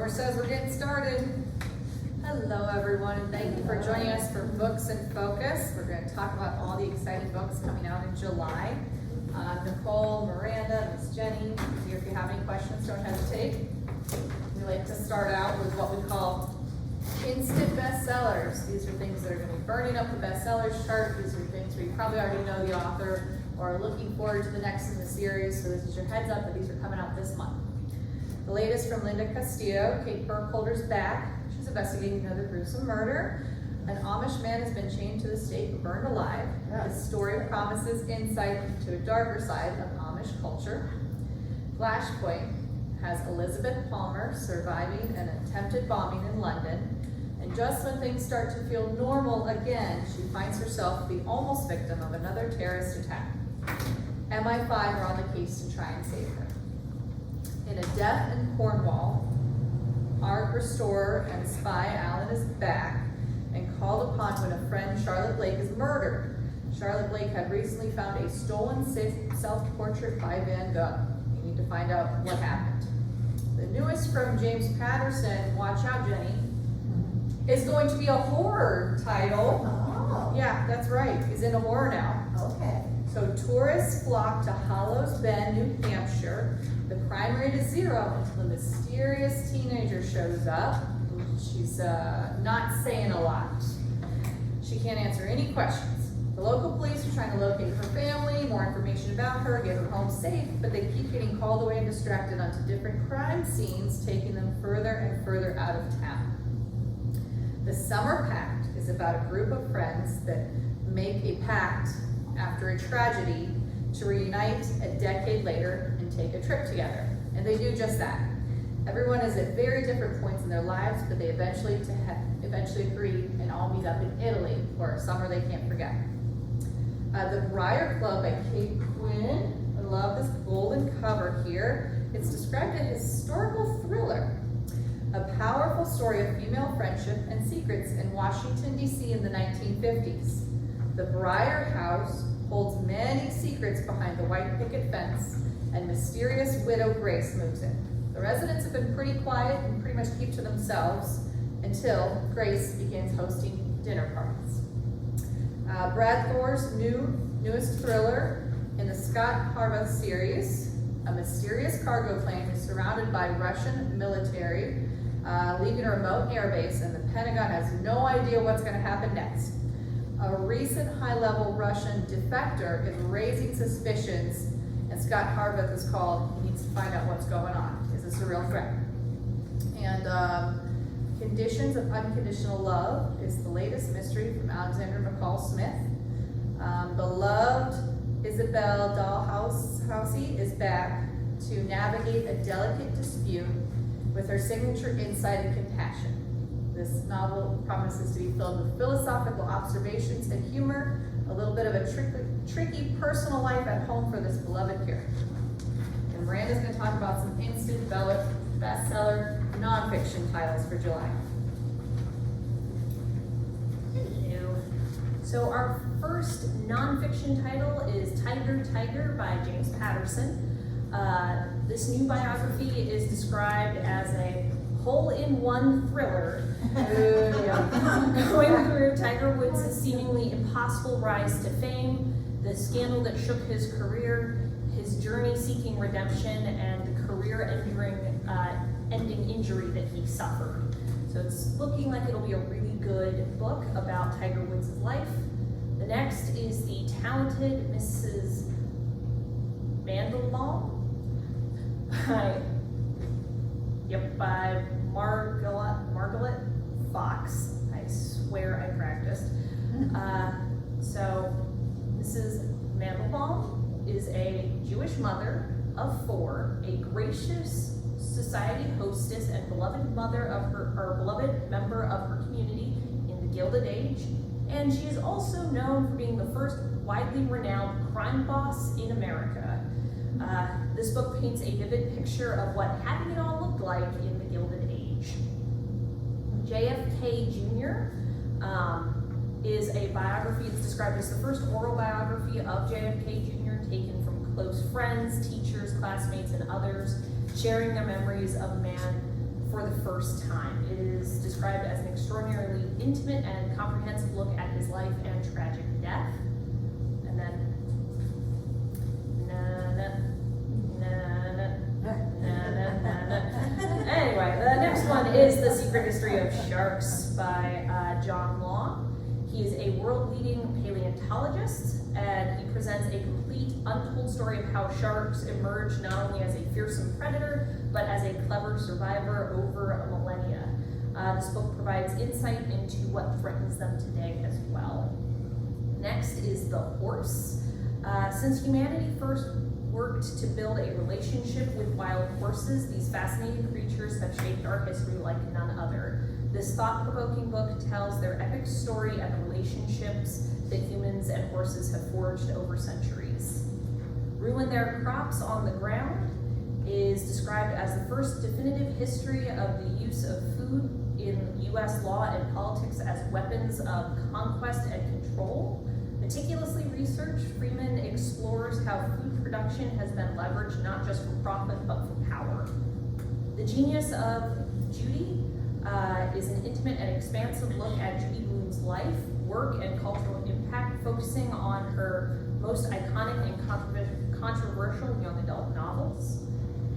Homer says we're getting started. Hello everyone, and thank you for joining us for Books in Focus. We're going to talk about all the exciting books coming out in July. Nicole, Miranda, Miss Jenny, if you have any questions, don't hesitate. We like to start out with what we call instant bestsellers. These are things that are going to be burning up the bestsellers chart. These are things where you probably already know the author or are looking forward to the next in the series. So this is your heads up that these are coming out this month. The latest from Linda Castillo, Kate Burkholder's back. She's investigating another gruesome murder. An Amish man has been chained to the stake and burned alive. His story promises insight into a darker side of Amish culture. Flashpoint has Elizabeth Palmer surviving an attempted bombing in London. And just when things start to feel normal again, she finds herself the almost victim of another terrorist attack. MI5 are on the case to try and save her. In A Death in Cornwall, art restorer and spy Alan is back and called upon when a friend, Charlotte Blake, is murdered. Charlotte Blake had recently found a stolen self-portrait by Van Gogh. You need to find out what happened. The newest from James Patterson, watch out Jenny, is going to be a horror title. Oh. Yeah, that's right, he's in a horror now. Okay. So tourists flock to Hollows Bend, New Hampshire. The crime rate is 0 until a mysterious teenager shows up. She's not saying a lot. She can't answer any questions. The local police are trying to locate her family, more information about her, get her home safe, but they keep getting called away and distracted onto different crime scenes, taking them further and further out of town. The Summer Pact is about a group of friends that make a pact after a tragedy to reunite a decade later and take a trip together. And they do just that. Everyone is at very different points in their lives, but they eventually agree and all meet up in Italy for a summer they can't forget. The Briar Club by Kate Quinn. I love this golden cover here. It's described as a historical thriller. A powerful story of female friendship and secrets in Washington, D.C. in the 1950s. The Briar House holds many secrets behind the white picket fence, and mysterious widow Grace moves in. The residents have been pretty quiet and pretty much keep to themselves until Grace begins hosting dinner parties. Brad Thor's newest thriller in the Scott Harvath series, a mysterious cargo plane is surrounded by Russian military, leaving a remote airbase, and the Pentagon has no idea what's going to happen next. A recent high-level Russian defector is raising suspicions, and Scott Harvath is called. He needs to find out what's going on. Is this a real threat? And Conditions of Unconditional Love is the latest mystery from Alexander McCall Smith. Beloved Isabel Dalhousie is back to navigate a delicate dispute with her signature insight and compassion. This novel promises to be filled with philosophical observations and humor, a little bit of a tricky personal life at home for this beloved character. And Miranda's going to talk about some instant bestseller nonfiction titles for July. Hello. So our first nonfiction title is Tiger by James Patterson. This new biography is described as a hole-in-one thriller going through Tiger Woods' seemingly impossible rise to fame, the scandal that shook his career, his journey seeking redemption, and the career-ending injury that he suffered. So it's looking like it'll be a really good book about Tiger Woods' life. The next is The Talented Mrs. Mandelbaum by Margaret Fox. I swear I practiced. So Mrs. Mandelbaum is a Jewish mother of 4, a gracious society hostess and beloved member of her community in the Gilded Age, and she is also known for being the first widely renowned crime boss in America. This book paints a vivid picture of what having it all looked like in the Gilded Age. JFK Jr. Is a biography. It's described as the first oral biography of JFK Jr. taken from close friends, teachers, classmates, and others, sharing their memories of man for the first time. It is described as an extraordinarily intimate and comprehensive look at his life and tragic death. And then, anyway, the next one is The Secret History of Sharks by John Law. He is a world-leading paleontologist, and he presents a complete, untold story of how sharks emerged not only as a fearsome predator, but as a clever survivor over millennia. This book provides insight into what threatens them today as well. Next is The Horse. Since humanity first worked to build a relationship with wild horses, these fascinating creatures have shaped our history like none other. This thought-provoking book tells their epic story and the relationships that humans and horses have forged over centuries. Ruin Their Crops on the Ground is described as the first definitive history of the use of food in U.S. law and politics as weapons of conquest and control. Meticulously researched, Freeman explores how food production has been leveraged not just for profit but for power. The Genius of Judy is an intimate and expansive look at Judy Blume's life, work, and cultural impact, focusing on her most iconic and controversial young adult novels.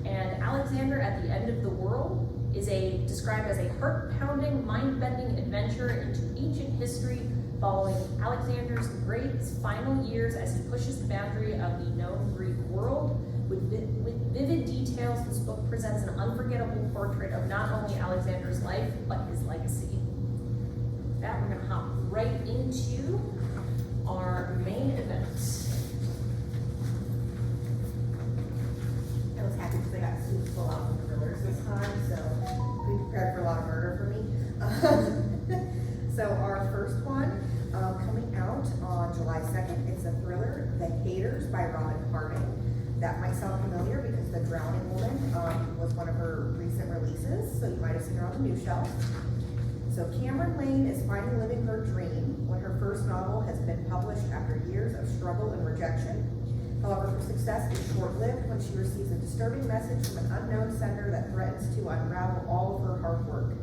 And Alexander at the End of the World is described as a heart-pounding, mind-bending adventure into ancient history following Alexander the Great's final years as he pushes the boundary of the known Greek world. With vivid details, this book presents an unforgettable portrait of not only Alexander's life, but his legacy. With that, we're gonna hop right into our main event. I was happy because I got soup full out of thrillers this time, so be prepared for a lot of murder for me. So our first one, coming out on July 2nd, it's a thriller, The Haters by Robin Harding. That might sound familiar because The Drowning Woman was one of her recent releases, so you might have seen her on the news shelf. So Cameron Lane is finally living her dream when her first novel has been published after years of struggle and rejection. However, her success is short-lived when she receives a disturbing message from an unknown sender that threatens to unravel all of her hard work.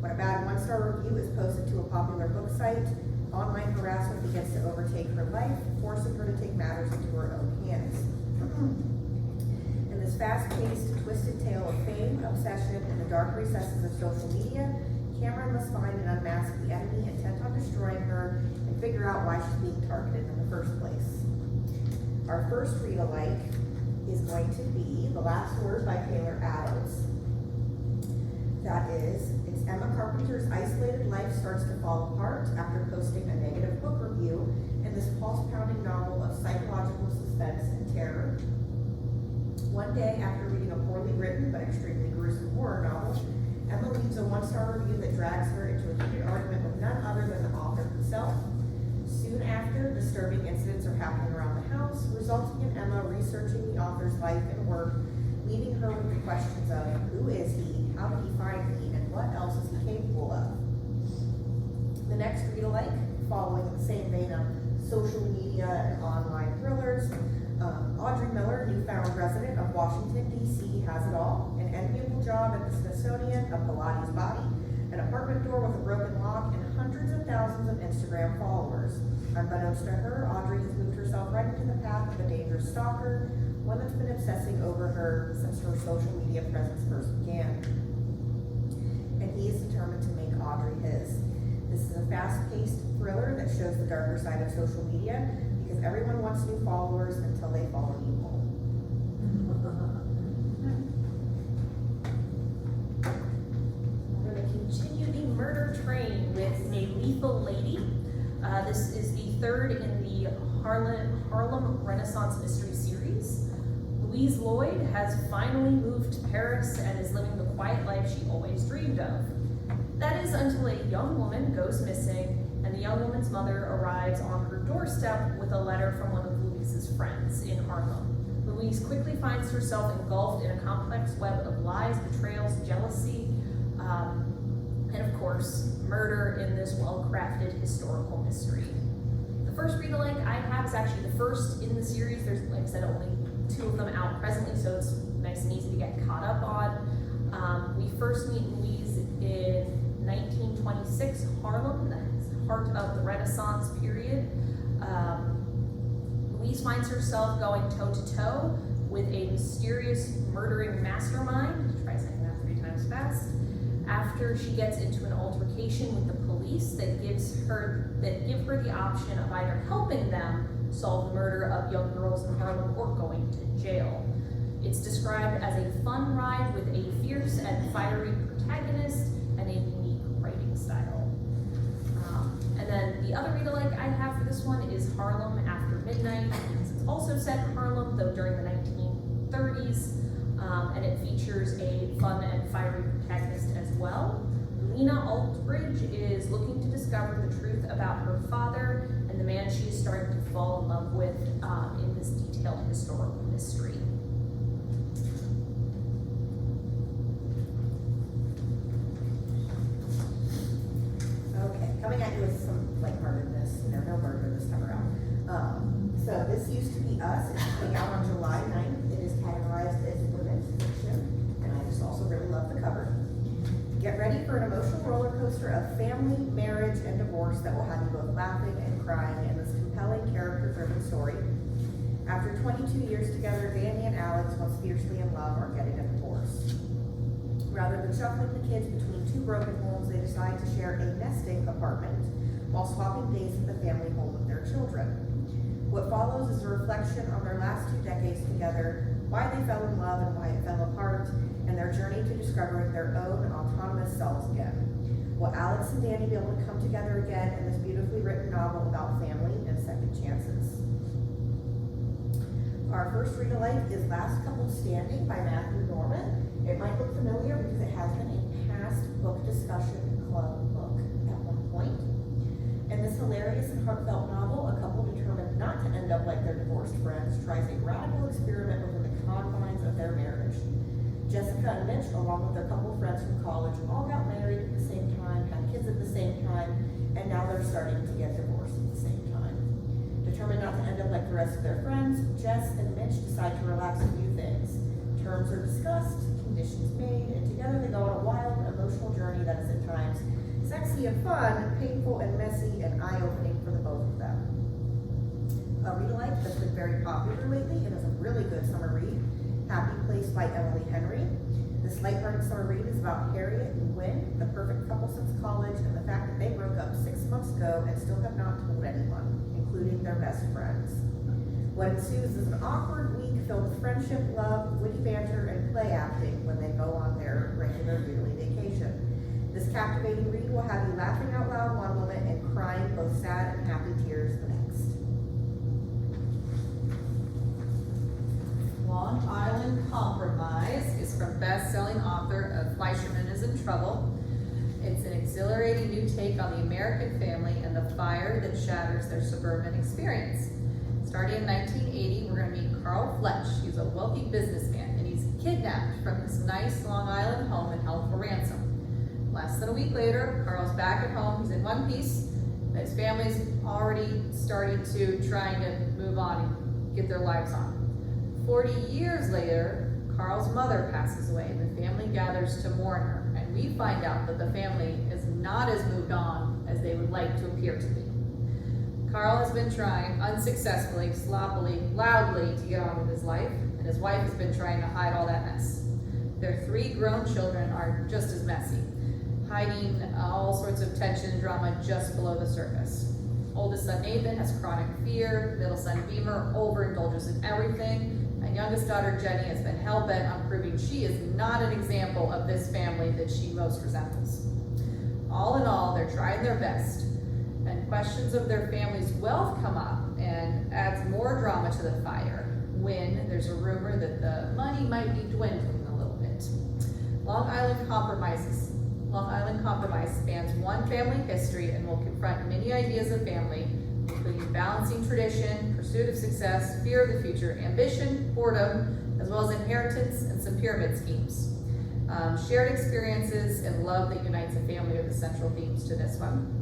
When a bad one-star review is posted to a popular book site, online harassment begins to overtake her life, forcing her to take matters into her own hands. In this fast-paced, twisted tale of fame, obsession, and the dark recesses of social media, Cameron must find and unmask the enemy intent on destroying her and figure out why she's being targeted in the first place. Our first read-alike is going to be The Last Word by Taylor Adams. That is, it's Emma Carpenter's isolated life starts to fall apart after posting a negative book review in this pulse-pounding novel of psychological suspense and terror. One day, after reading a poorly written but extremely gruesome horror novel, Emma leaves a one-star review that drags her into a heated argument with none other than the author himself. Soon after, disturbing incidents are happening around the house, resulting in Emma researching the author's life and work, leaving her with the questions of who is he, how did he find me, and what else is he capable of? The next read-alike, following the same vein of social media and online thrillers, Audrey Miller, newfound resident of Washington, D.C., has it all: an enviable job at the Smithsonian, a Pilates body, an apartment door with a broken lock, and hundreds of thousands of Instagram followers. Unbeknownst to her, Audrey has moved herself right into the path of a dangerous stalker, one that's been obsessing over her since her social media presence first began. And he is determined to make Audrey his. This is a fast-paced thriller that shows the darker side of social media, because everyone wants new followers until they follow you home. We're going to continue the murder train with A Lethal Lady. This is the third in the Harlem Renaissance Mystery Series. Louise Lloyd has finally moved to Paris and is living the quiet life she always dreamed of. That is until a young woman goes missing and the young woman's mother arrives on her doorstep with a letter from one of Louise's friends in Harlem. Louise quickly finds herself engulfed in a complex web of lies, betrayals, jealousy, and of course, murder in this well-crafted historical mystery. The first read-alike I have is actually the first in the series. There's, like I said, only 2 of them out presently, so it's nice and easy to get caught up on. We first meet Louise in 1926, Harlem, the heart of the Renaissance period. Louise finds herself going toe-to-toe with a mysterious murdering mastermind, try saying that 3 times fast, after she gets into an altercation with the police that give her the option of either helping them solve the murder of young girls in Harlem or going to jail. It's described as a fun ride with a fierce and fiery protagonist and a unique writing style. And then the other read-alike I have for this one is Harlem After Midnight. It's also set in Harlem, though during the 1930s, and it features a fun and fiery protagonist as well. Lena Altbridge is looking to discover the truth about her father and the man she is starting to fall in love with in this detailed historical mystery. Okay, coming at you with some lightheartedness, no murder this time around. So this used to be us. It's coming out on July 9th. It is categorized as women's fiction, and I just also really love the cover. Get ready for an emotional roller coaster of family, marriage, and divorce that will have you both laughing and crying in this compelling character-driven story. After 22 years together, Danny and Alex, once fiercely in love, are getting a divorce. Rather than shuffling the kids between 2 broken homes, they decide to share a nesting apartment while swapping days at the family home with their children. What follows is a reflection on their last 2 decades together, why they fell in love and why it fell apart, and their journey to discovering their own autonomous selves again. Will Alex and Danny be able to come together again in this beautifully written novel about family and second chances? Our first read-alike is Last Couple Standing by Matthew Norman. It might look familiar because it has been a past book discussion club book at one point. In this hilarious and heartfelt novel, a couple determined not to end up like their divorced friends tries a radical experiment within the confines of their marriage. Jessica and Mitch, along with their couple friends from college, all got married at the same time, had kids at the same time, and now they're starting to get divorced at the same time. Determined not to end up like the rest of their friends, Jess and Mitch decide to relax a few things. Terms are discussed, conditions made, and together they go on a wild, emotional journey that is at times sexy and fun, painful and messy, and eye-opening for the both of them. A read-alike that's been very popular lately and is a really good summer read, Happy Place by Emily Henry. This lighthearted summer read is about Harriet and Wynn, the perfect couple since college, and the fact that they broke up 6 months ago and still have not told anyone, including their best friends. What ensues is an awkward week filled with friendship, love, witty banter, and play acting when they go on their regular yearly vacation. This captivating read will have you laughing out loud one moment and crying both sad and happy tears the next. Long Island Compromise is from best-selling author of Fleischerman is in Trouble. It's an exhilarating new take on the American family and the fire that shatters their suburban experience. Starting in 1980, we're going to meet Carl Fletch. He's a wealthy businessman, and he's kidnapped from his nice Long Island home and held for ransom. Less than a week later, Carl's back at home. He's in one piece. His family's already starting to trying to move on and get their lives on. 40 years later, Carl's mother passes away, and the family gathers to mourn her. And we find out that the family is not as moved on as they would like to appear to be. Carl has been trying unsuccessfully, sloppily, loudly to get on with his life, and his wife has been trying to hide all that mess. Their 3 grown children are just as messy, hiding all sorts of tension and drama just below the surface. Oldest son Nathan has chronic fear, middle son Beamer overindulges in everything, and youngest daughter Jenny has been hell-bent on proving she is not an example of this family that she most resembles. All in all, they're trying their best, and questions of their family's wealth come up and adds more drama to the fire when there's a rumor that the money might be dwindling a little bit. Long Island Compromise spans one family history and will confront many ideas of family, including balancing tradition, pursuit of success, fear of the future, ambition, boredom, as well as inheritance and some pyramid schemes. Shared experiences and love that unites a family are the central themes to this one.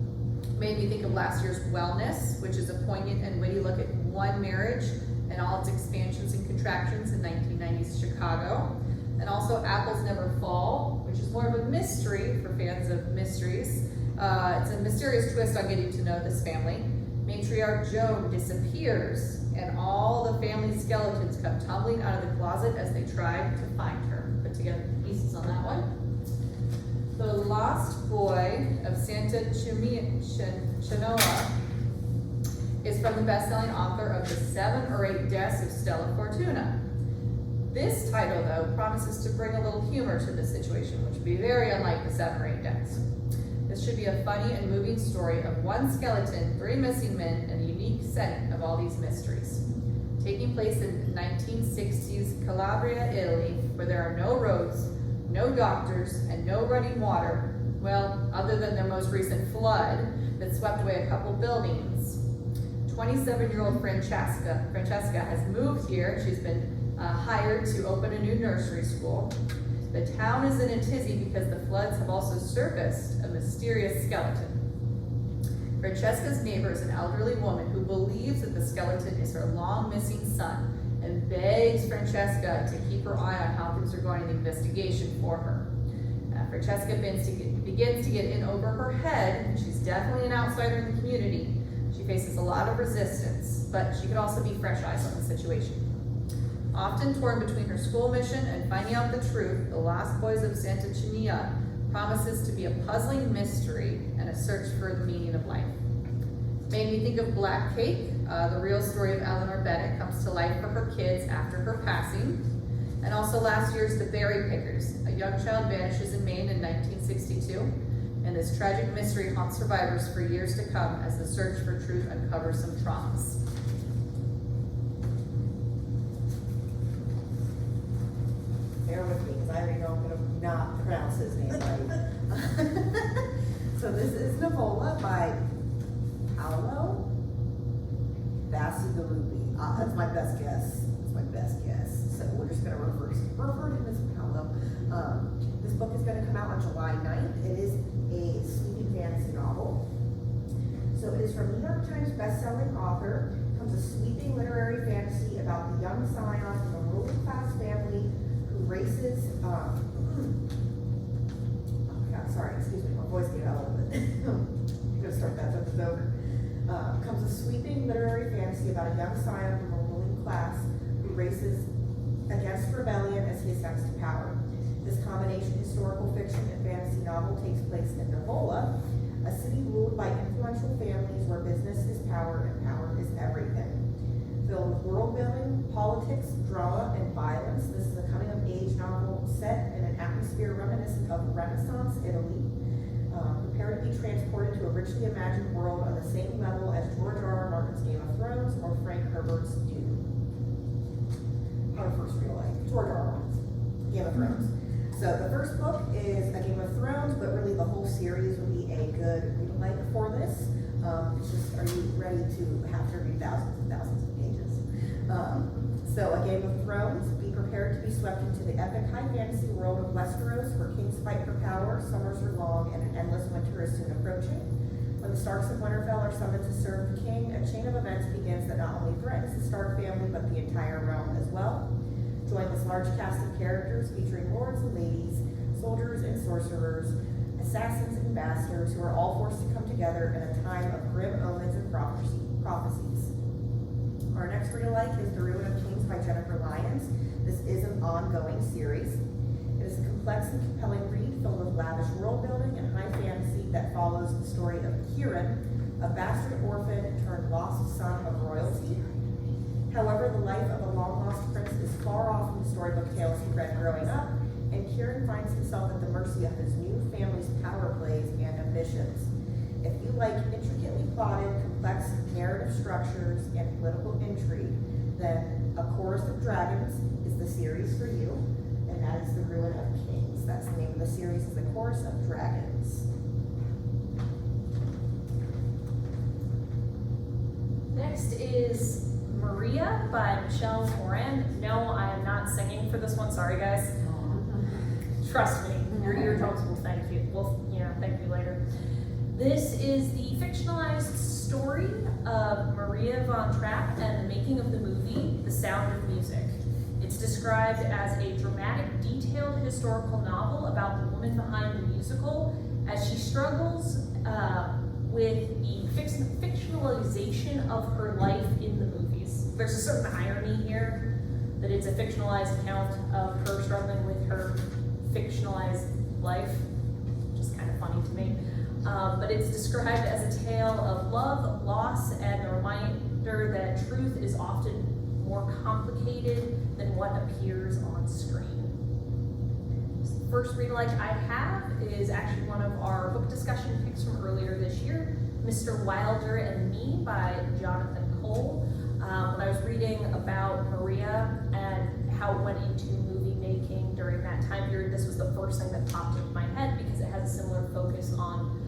Made me think of last year's Wellness, which is a poignant and witty look at one marriage and all its expansions and contractions in 1990s Chicago. And also Apples Never Fall, which is more of mystery for fans of mysteries. It's a mysterious twist on getting to know this family. Matriarch Joan disappears, and all the family skeletons come tumbling out of the closet as they try to find her. Put together the pieces on that one. The Lost Boy of Santa Chinoa is from the best-selling author of The 7 or 8 Deaths of Stella Fortuna. This title, though, promises to bring a little humor to the situation, which would be very unlike The 7 or 8 Deaths. This should be a funny and moving story of one skeleton, 3 missing men, and a unique setting of all these mysteries. Taking place in 1960s Calabria, Italy, where there are no roads, no doctors, and no running water, well, other than their most recent flood that swept away a couple buildings. 27-year-old Francesca has moved here. She's been hired to open a new nursery school. The town is in a tizzy because the floods have also surfaced a mysterious skeleton. Francesca's neighbor is an elderly woman who believes that the skeleton is her long missing son and begs Francesca to keep her eye on how things are going in the investigation for her. Francesca begins to get in over her head. She's definitely an outsider in the community. She faces a lot of resistance, but she could also be fresh eyes on the situation. Often torn between her school mission and finding out the truth, The Lost Boys of Santa Chinoa promises to be a puzzling mystery and a search for the meaning of life. Made me think of Black Cake, the real story of Eleanor Bennett comes to life for her kids after her passing. And also last year's The Berry Pickers. A young child vanishes in Maine in 1962, and this tragic mystery haunts survivors for years to come as the search for truth uncovers some traumas. Bear with me, because I already know I'm going to not pronounce his name right. So this is Nivola by Paolo Bacigalupi. That's my best guess. That's my best guess. So we're just going to refer to him as Paolo. This book is going to come out on July 9th. It is a sweeping fantasy novel. So it is from New York Times bestselling author. Comes a sweeping literary fantasy about the young scion from a ruling class family who races. Oh God, sorry, excuse me, my voice gave out a little bit. I'm gonna start that sentence over. Comes a sweeping literary fantasy about a young scion from a ruling class who races against rebellion as he ascends to power. This combination historical fiction and fantasy novel takes place in Nivola, a city ruled by influential families where business is power and power is everything. Filled with world building, politics, drama, and violence, this is a coming-of-age novel set in an atmosphere reminiscent of Renaissance Italy. Prepare to be transported to a richly imagined world on the same level as George R. R. Martin's Game of Thrones or Frank Herbert's Dune. Our first real life, George R. R. Martin's Game of Thrones. So the first book is a Game of Thrones, but really the whole series would be a good read like for this. It's just, are you ready to have to read thousands and thousands of pages? So a Game of Thrones, be prepared to be swept into the epic high fantasy world of Westeros, where kings fight for power, summers are long, and an endless winter is soon approaching. When the Starks of Winterfell are summoned to serve the king, a chain of events begins that not only threatens the Stark family, but the entire realm as well. Join this large cast of characters featuring lords and ladies, soldiers and sorcerers, assassins and bastards who are all forced to come together in a time of grim omens and prophecies. Our next read-alike is The Ruin of Kings by Jennifer Lyons. This is an ongoing series. It is a complex and compelling read filled with lavish world building and high fantasy that follows the story of Kieran, a bastard orphan turned lost son of royalty. However, the life of a long-lost prince is far off from the storybook tales he read growing up, and Kieran finds himself at the mercy of his new family's power plays and ambitions. If you like intricately plotted, complex narrative structures and political intrigue, then A Chorus of Dragons is the series for you, and that is The Ruin of Kings. That's the name of the series, is A Chorus of Dragons. Next is Maria by Michelle Moran. No, I am not singing for this one. Sorry, guys. Trust me, your eardrums will thank you. Thank you later. This is the fictionalized story of Maria von Trapp and the making of the movie The Sound of Music. It's described as a dramatic, detailed historical novel about the woman behind the musical as she struggles with the fictionalization of her life in the movies. There's a certain irony here that it's a fictionalized account of her struggling with her fictionalized life, which is kind of funny to me. But it's described as a tale of love, loss, and a reminder that truth is often more complicated than what appears on screen. The first read-alike I have is actually one of our book discussion picks from earlier this year, Mr. Wilder and Me by Jonathan Cole. When I was reading about Maria and how it went into movie making during that time period, this was the first thing that popped into my head because it has a similar focus on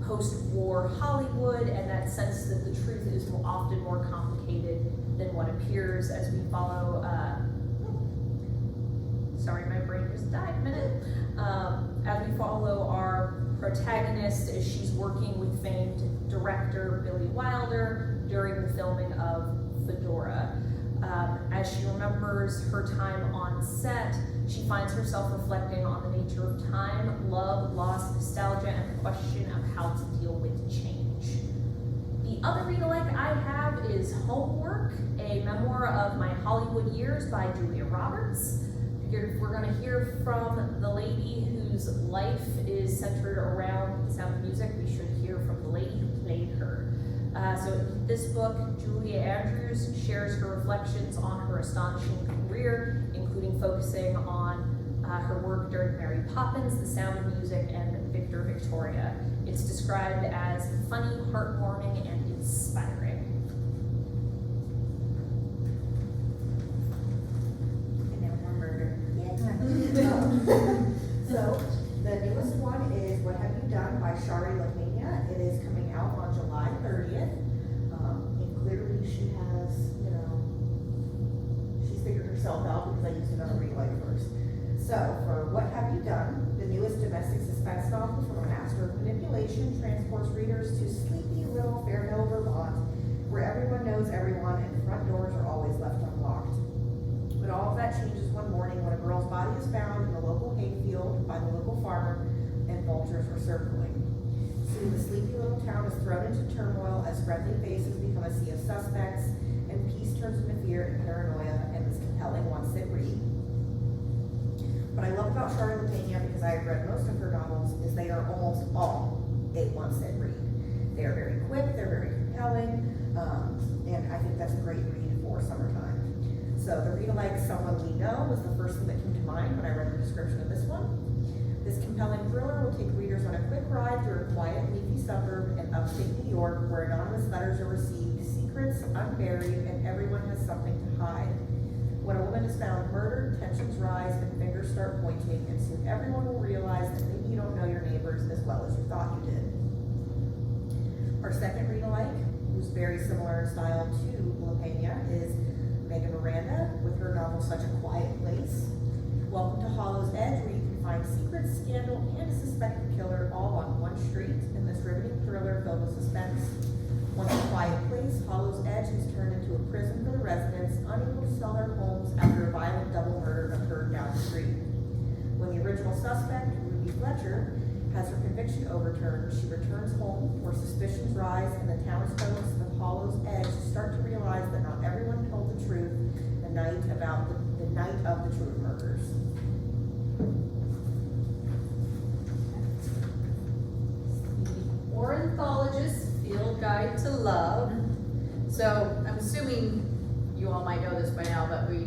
post-war Hollywood and that sense that the truth is often more complicated than what appears as we follow, sorry, my brain just died a minute. As we follow our protagonist as she's working with famed director Billy Wilder during the filming of Fedora. As she remembers her time on set, she finds herself reflecting on the nature of time, love, loss, nostalgia, and the question of how to deal with change. The other read-alike I have is Homework, a memoir of my Hollywood years by Julia Roberts. Figured if we're going to hear from the lady whose life is centered around the sound of music, we should hear from the lady who played her. So in this book, Julia Andrews shares her reflections on her astonishing career, including focusing on her work during Mary Poppins, The Sound of Music, and Victor Victoria. It's described as funny, heartwarming, and inspiring. And now we're murder. So, the newest one is What Have You Done by Shari LaPena. It is coming out on July 30th. And clearly she has, she's figured herself out because I used another read-alike first. So, for What Have You Done, the newest domestic suspense novel from a master of manipulation transports readers to sleepy little Fairhill, Vermont, where everyone knows everyone and front doors are always left unlocked. But all of that changes one morning when a girl's body is found in the local hayfield by the local farmer and vultures are circling. Soon the sleepy little town is thrown into turmoil as friendly faces become a sea of suspects and peace turns into fear and paranoia in this compelling one-sit read. What I love about Shari LaPena, because I have read most of her novels, is they are almost all a one-sit read. They are very quick, they're very compelling, and I think that's a great read for summertime. So the read-alike Someone We Know was the first thing that came to mind when I read the description of this one. This compelling thriller will take readers on a quick ride through a quiet, leafy suburb in upstate New York where anonymous letters are received, secrets unburied, and everyone has something to hide. When a woman is found murdered, tensions rise and fingers start pointing, and soon everyone will realize that maybe you don't know your neighbors as well as you thought you did. Our second read-alike, who's very similar in style to LaPena, is Megan Miranda with her novel Such a Quiet Place. Welcome to Hollow's Edge, where you can find secrets, scandal, and a suspected killer all on one street in this riveting thriller filled with suspense. Once a quiet place, Hollow's Edge is turned into a prison for the residents unable to sell their homes after a violent double murder occurred down the street. When the original suspect, Ruby Fletcher, has her conviction overturned, she returns home where suspicions rise and the townsfolk of Hollow's Edge start to realize that not everyone told the truth the night of the true murders. Ornithologist Field Guide to Love. So I'm assuming you all might know this by now, but we,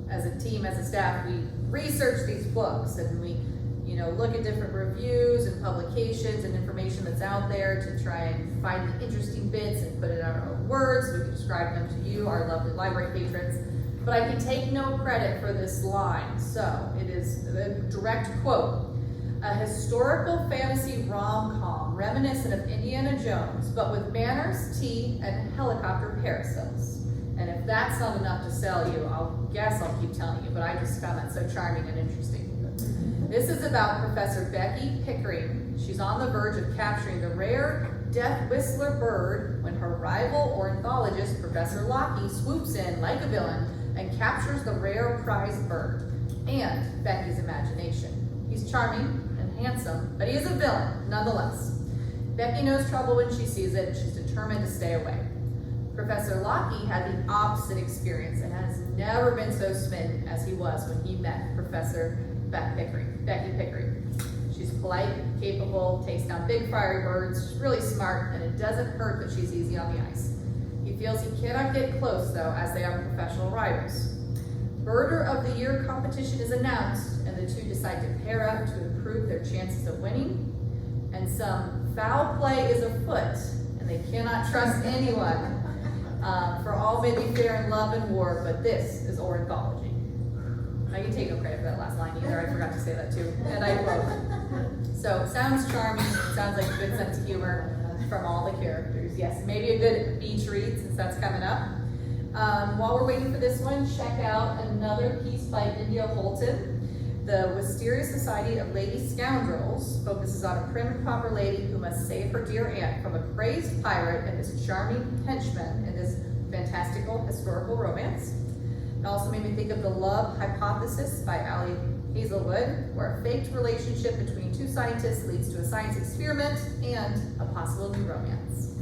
as a team, as a staff, we research these books and we, look at different reviews and publications and information that's out there to try and find the interesting bits and put it in our own words so we can describe them to you, our lovely library patrons. But I can take no credit for this line, so it is a direct quote. A historical fantasy rom-com reminiscent of Indiana Jones, but with manners, tea, and helicopter parasails. And if that's not enough to sell you, I'll keep telling you, but I just found that so charming and interesting. This is about Professor Becky Pickering. She's on the verge of capturing the rare death whistler bird when her rival ornithologist, Professor Locke, swoops in like a villain and captures the rare prized bird and Becky's imagination. He's charming and handsome, but he is a villain, nonetheless. Becky knows trouble when she sees it, and she's determined to stay away. Professor Locke had the opposite experience and has never been so smitten as he was when he met Professor Becky Pickering. She's polite, capable, takes down big fiery birds, she's really smart, and it doesn't hurt that she's easy on the ice. He feels he cannot get close, though, as they are professional rivals. Birder of the Year competition is announced, and the two decide to pair up to improve their chances of winning. And some foul play is afoot, and they cannot trust anyone. For all may be fair in love and war, but this is ornithology. I can take no credit for that last line either. I forgot to say that too. And I quote. So, sounds charming. Sounds like a good sense of humor from all the characters. Yes, maybe a good beach read since that's coming up. While we're waiting for this one, check out another piece by India Holton. The Wisteria Society of Lady Scoundrels focuses on a prim and proper lady who must save her dear aunt from a crazed pirate and his charming henchman in this fantastical historical romance. It also made me think of The Love Hypothesis by Allie Hazelwood, where a faked relationship between two scientists leads to a science experiment and a possible new romance.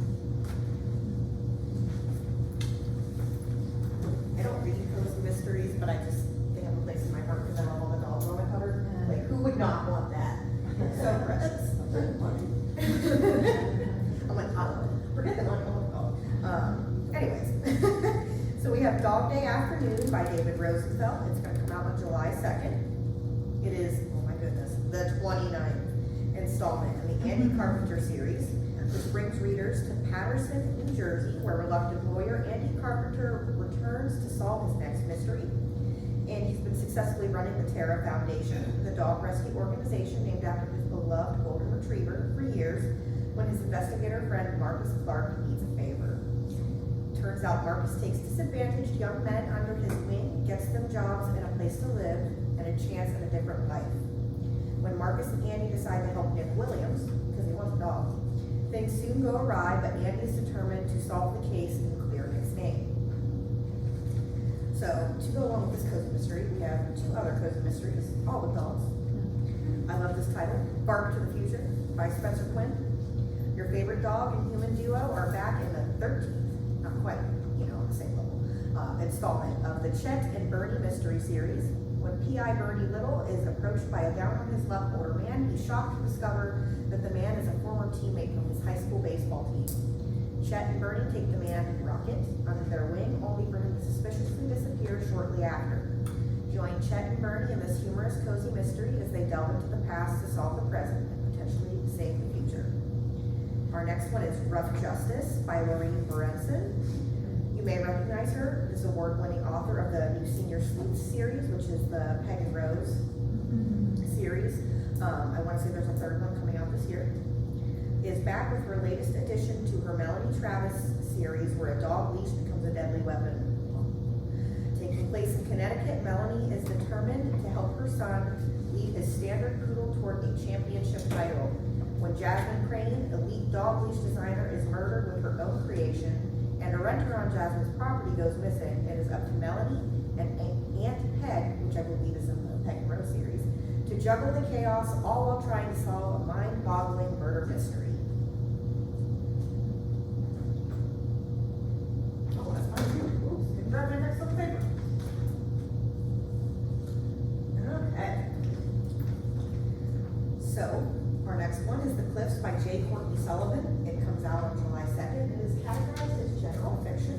I don't read cozy mysteries, but they have a place in my heart because I love all the dogs on my cover. Like, who would not want that? So precious. I'm like, oh, forget the money. Anyways, so we have Dog Day Afternoon by David Rosenfeld. It's going to come out on July 2nd. It is, oh my goodness, the 29th installment in the Andy Carpenter series, which brings readers to Patterson, New Jersey, where reluctant lawyer Andy Carpenter returns to solve his next mystery. And he's been successfully running the Terra Foundation, the dog rescue organization named after his beloved golden retriever, for years, when his investigator friend Marcus Clark needs a favor. Turns out Marcus takes disadvantaged young men under his wing, gets them jobs and a place to live, and a chance at a different life. When Marcus and Andy decide to help Nick Williams, because he wants a dog, things soon go awry, but Andy is determined to solve the case and clear Nick's name. So, to go along with this cozy mystery, we have two other cozy mysteries, all with dogs. I love this title, Bark to the Future by Spencer Quinn. Your favorite dog and human duo are back in the 13th, not quite, on the same level, installment of the Chet and Bernie mystery series. When P.I. Bernie Little is approached by a down-on-his-luck older man, he's shocked to discover that the man is a former teammate from his high school baseball team. Chet and Bernie take the man, Rocket, under their wing, only for him to suspiciously disappear shortly after. Join Chet and Bernie in this humorous, cozy mystery as they delve into the past to solve the present and potentially save the future. Our next one is Rough Justice by Lorraine Berenson. You may recognize her as award-winning author of the new Senior Sleuths series, which is the Peg and Rose series. I want to say there's a third one coming out this year. Is back with her latest addition to her Melanie Travis series, where a dog leash becomes a deadly weapon. Taking place in Connecticut, Melanie is determined to help her son lead his standard poodle toward a championship title. When Jasmine Crane, elite dog leash designer, is murdered with her own creation, and a renter on Jasmine's property goes missing, it is up to Melanie and Aunt Peg, which I believe is in the Peg and Rose series, to juggle the chaos, all while trying to solve a mind-boggling murder mystery. Oh, that's fine too. Oops, didn't grab my next little paper. Okay. So, our next one is The Cliffs by J. Courtney Sullivan. It comes out on July 2nd. It is categorized as general fiction.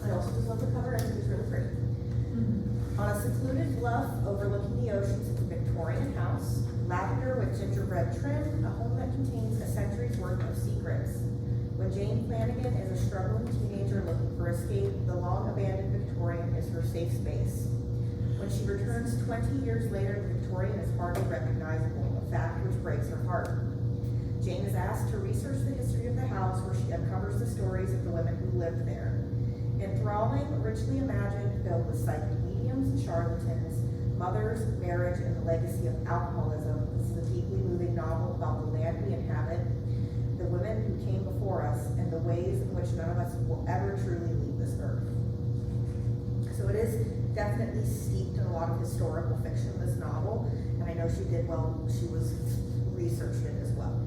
I also just love the cover. I think it's really pretty. On a secluded bluff overlooking the ocean sits a Victorian house, lavender with gingerbread trim, a home that contains a century's worth of secrets. When Jane Flanagan is a struggling teenager looking for escape, the long-abandoned Victorian is her safe space. When she returns 20 years later, the Victorian is hardly recognizable, a fact which breaks her heart. Jane is asked to research the history of the house, where she uncovers the stories of the women who lived there. Enthralling, richly imagined, filled with psychic mediums and charlatans, mothers, marriage, and the legacy of alcoholism, this is a deeply moving novel about the land we inhabit, the women who came before us, and the ways in which none of us will ever truly leave this earth. So it is definitely steeped in a lot of historical fiction, this novel, and and I know she did well, she researched it as well.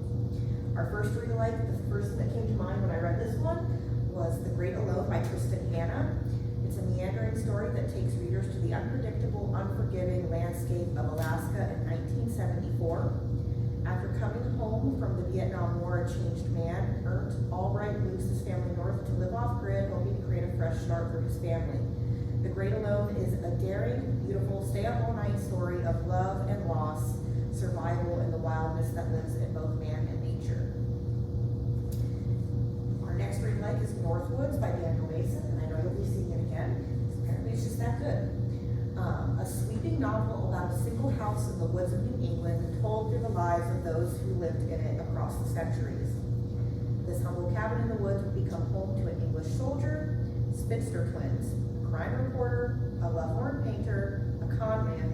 Our first read alike, the first thing that came to mind when I read this one was The Great Alone by Tristan Hanna. It's a meandering story that takes readers to the unpredictable, unforgiving landscape of Alaska in 1974. After coming home from the Vietnam War, a changed man, Ernst Albright moves his family north to live off-grid, hoping to create a fresh start for his family. The Great Alone is a daring, beautiful, stay-up-all-night story of love and loss, survival, and the wildness that lives in both man and nature. Our next read alike is Northwoods by Daniel Mason, and I know you'll be seeing it again, because apparently it's just that good. A sweeping novel about a single house in the woods of New England, told through the lives of those who lived in it across the centuries. This humble cabin in the woods would become home to an English soldier, spinster twins, a crime reporter, a lovelorn painter, a con man,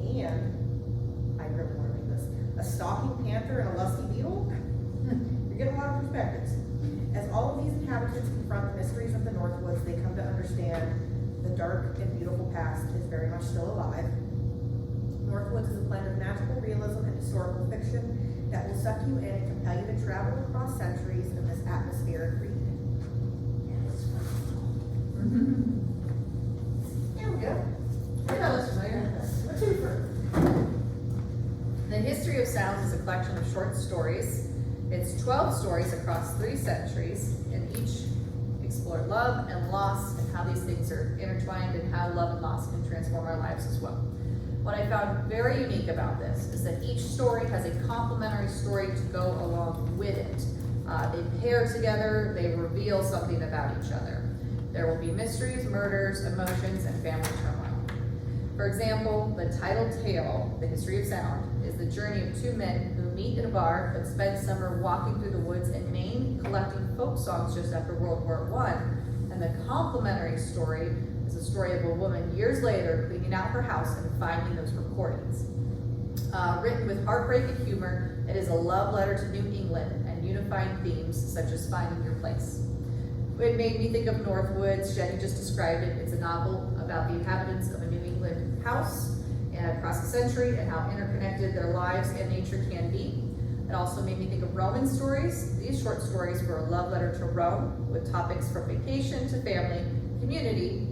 and, I really want to read this, a stalking panther and a lusty beetle. You get a lot of perspectives. As all of these inhabitants confront the mysteries of the Northwoods, they come to understand the dark and beautiful past is very much still alive. Northwoods is a blend of magical realism and historical fiction that will suck you in and compel you to travel across centuries in this atmospheric read. There we go. That looks familiar. What's your first? The History of Sounds is a collection of short stories. It's 12 stories across 3 centuries, and each explore love and loss and how these things are intertwined and how love and loss can transform our lives as well. What I found very unique about this is that each story has a complementary story to go along with it. They pair together, they reveal something about each other. There will be mysteries, murders, emotions, and family turmoil. For example, the title tale, The History of Sound, is the journey of 2 men who meet in a bar but spend summer walking through the woods in Maine collecting folk songs just after World War I. And the complementary story is the story of a woman years later cleaning out her house and finding those recordings. Written with heartbreak and humor, it is a love letter to New England and unifying themes such as finding your place. It made me think of Northwoods. Jenny just described it. It's a novel about the inhabitants of a New England house and across the century and how interconnected their lives and nature can be. It also made me think of Roman stories. These short stories were a love letter to Rome with topics from vacation to family, community,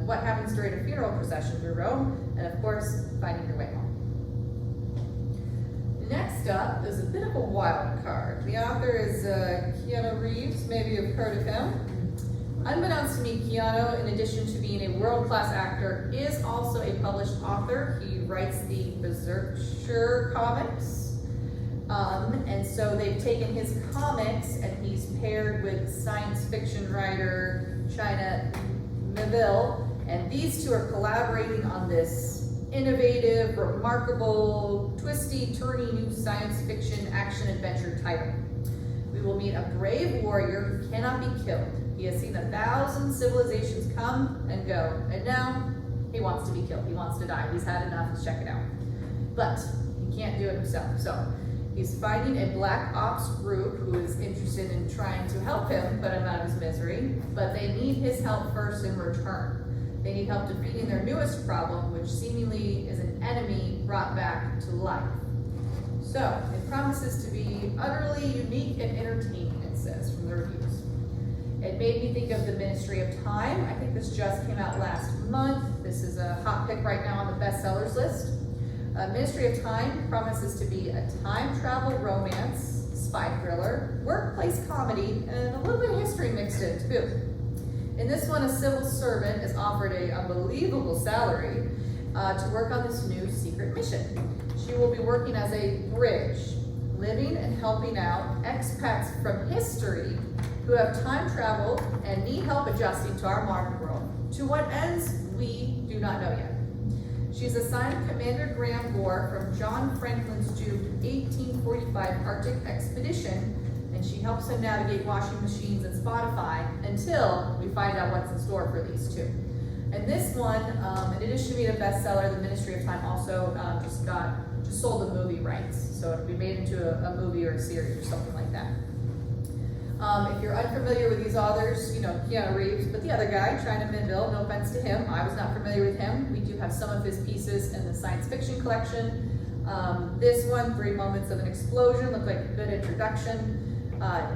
what happens during a funeral procession through Rome, and of course, finding your way home. Next up is a bit of a wild card. The author is Keanu Reeves. Maybe you've heard of him. Unbeknownst to me, Keanu, in addition to being a world-class actor, is also a published author. He writes the Berserker comics. And so they've taken his comics and he's paired with science fiction writer China Miéville, and these two are collaborating on this innovative, remarkable, twisty, turny new science fiction action adventure title. We will meet a brave warrior who cannot be killed. He has seen 1,000 civilizations come and go, and now he wants to be killed. He wants to die. He's had enough. He's checking out. But he can't do it himself. So he's finding a black ops group who is interested in trying to help him put him out of his misery, but they need his help first in return. They need help defeating their newest problem, which seemingly is an enemy brought back to life. So it promises to be utterly unique and entertaining, it says from the reviews. It made me think of The Ministry of Time. I think this just came out last month. This is a hot pick right now on the bestsellers list. Ministry of Time promises to be a time travel romance, spy thriller, workplace comedy, and a little bit of history mixed in too. In this one, a civil servant is offered an unbelievable salary to work on this new secret mission. She will be working as a bridge, living and helping out expats from history who have time traveled and need help adjusting to our modern world. To what ends, we do not know yet. She's assigned Commander Graham Gore from John Franklin's doomed 1845 Arctic expedition, and she helps him navigate washing machines and Spotify until we find out what's in store for these two. And this one, in addition to being a bestseller, The Ministry of Time also just sold the movie rights. So it'll be made into a movie or a series or something like that. If you're unfamiliar with these authors, you know Keanu Reeves, but the other guy, China Miéville, no offense to him, I was not familiar with him. We do have some of his pieces in the science fiction collection. This one, 3 Moments of an Explosion, looked like a good introduction.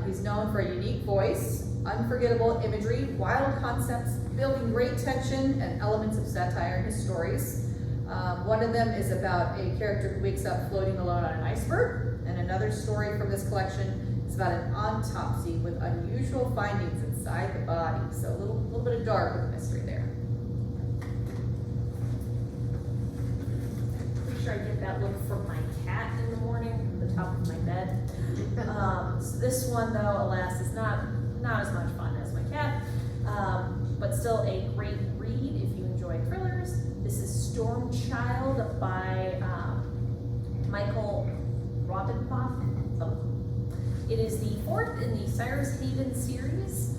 He's known for a unique voice, unforgettable imagery, wild concepts, building great tension, and elements of satire in his stories. One of them is about a character who wakes up floating alone on an iceberg, and another story from this collection is about an autopsy with unusual findings inside the body. So a little bit of dark with mystery there. Pretty sure I get that look from my cat in the morning from the top of my bed. So this one, though, alas, is not as much fun as my cat, but still a great read if you enjoy thrillers. This is Storm Child by Michael Rodenbach. It is the 4th in the Cyrus Haven series.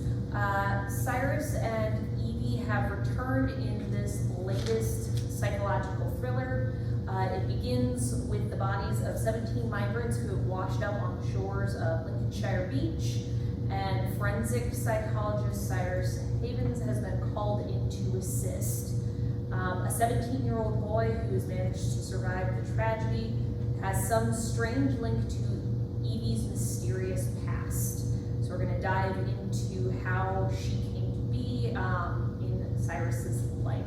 Cyrus and Evie have returned in this latest psychological thriller. It begins with the bodies of 17 migrants who have washed up on the shores of Lincolnshire Beach, and forensic psychologist Cyrus Havens has been called in to assist. A 17-year-old boy who has managed to survive the tragedy has some strange link to Evie's mysterious past. So we're going to dive into how she came to be in Cyrus's life.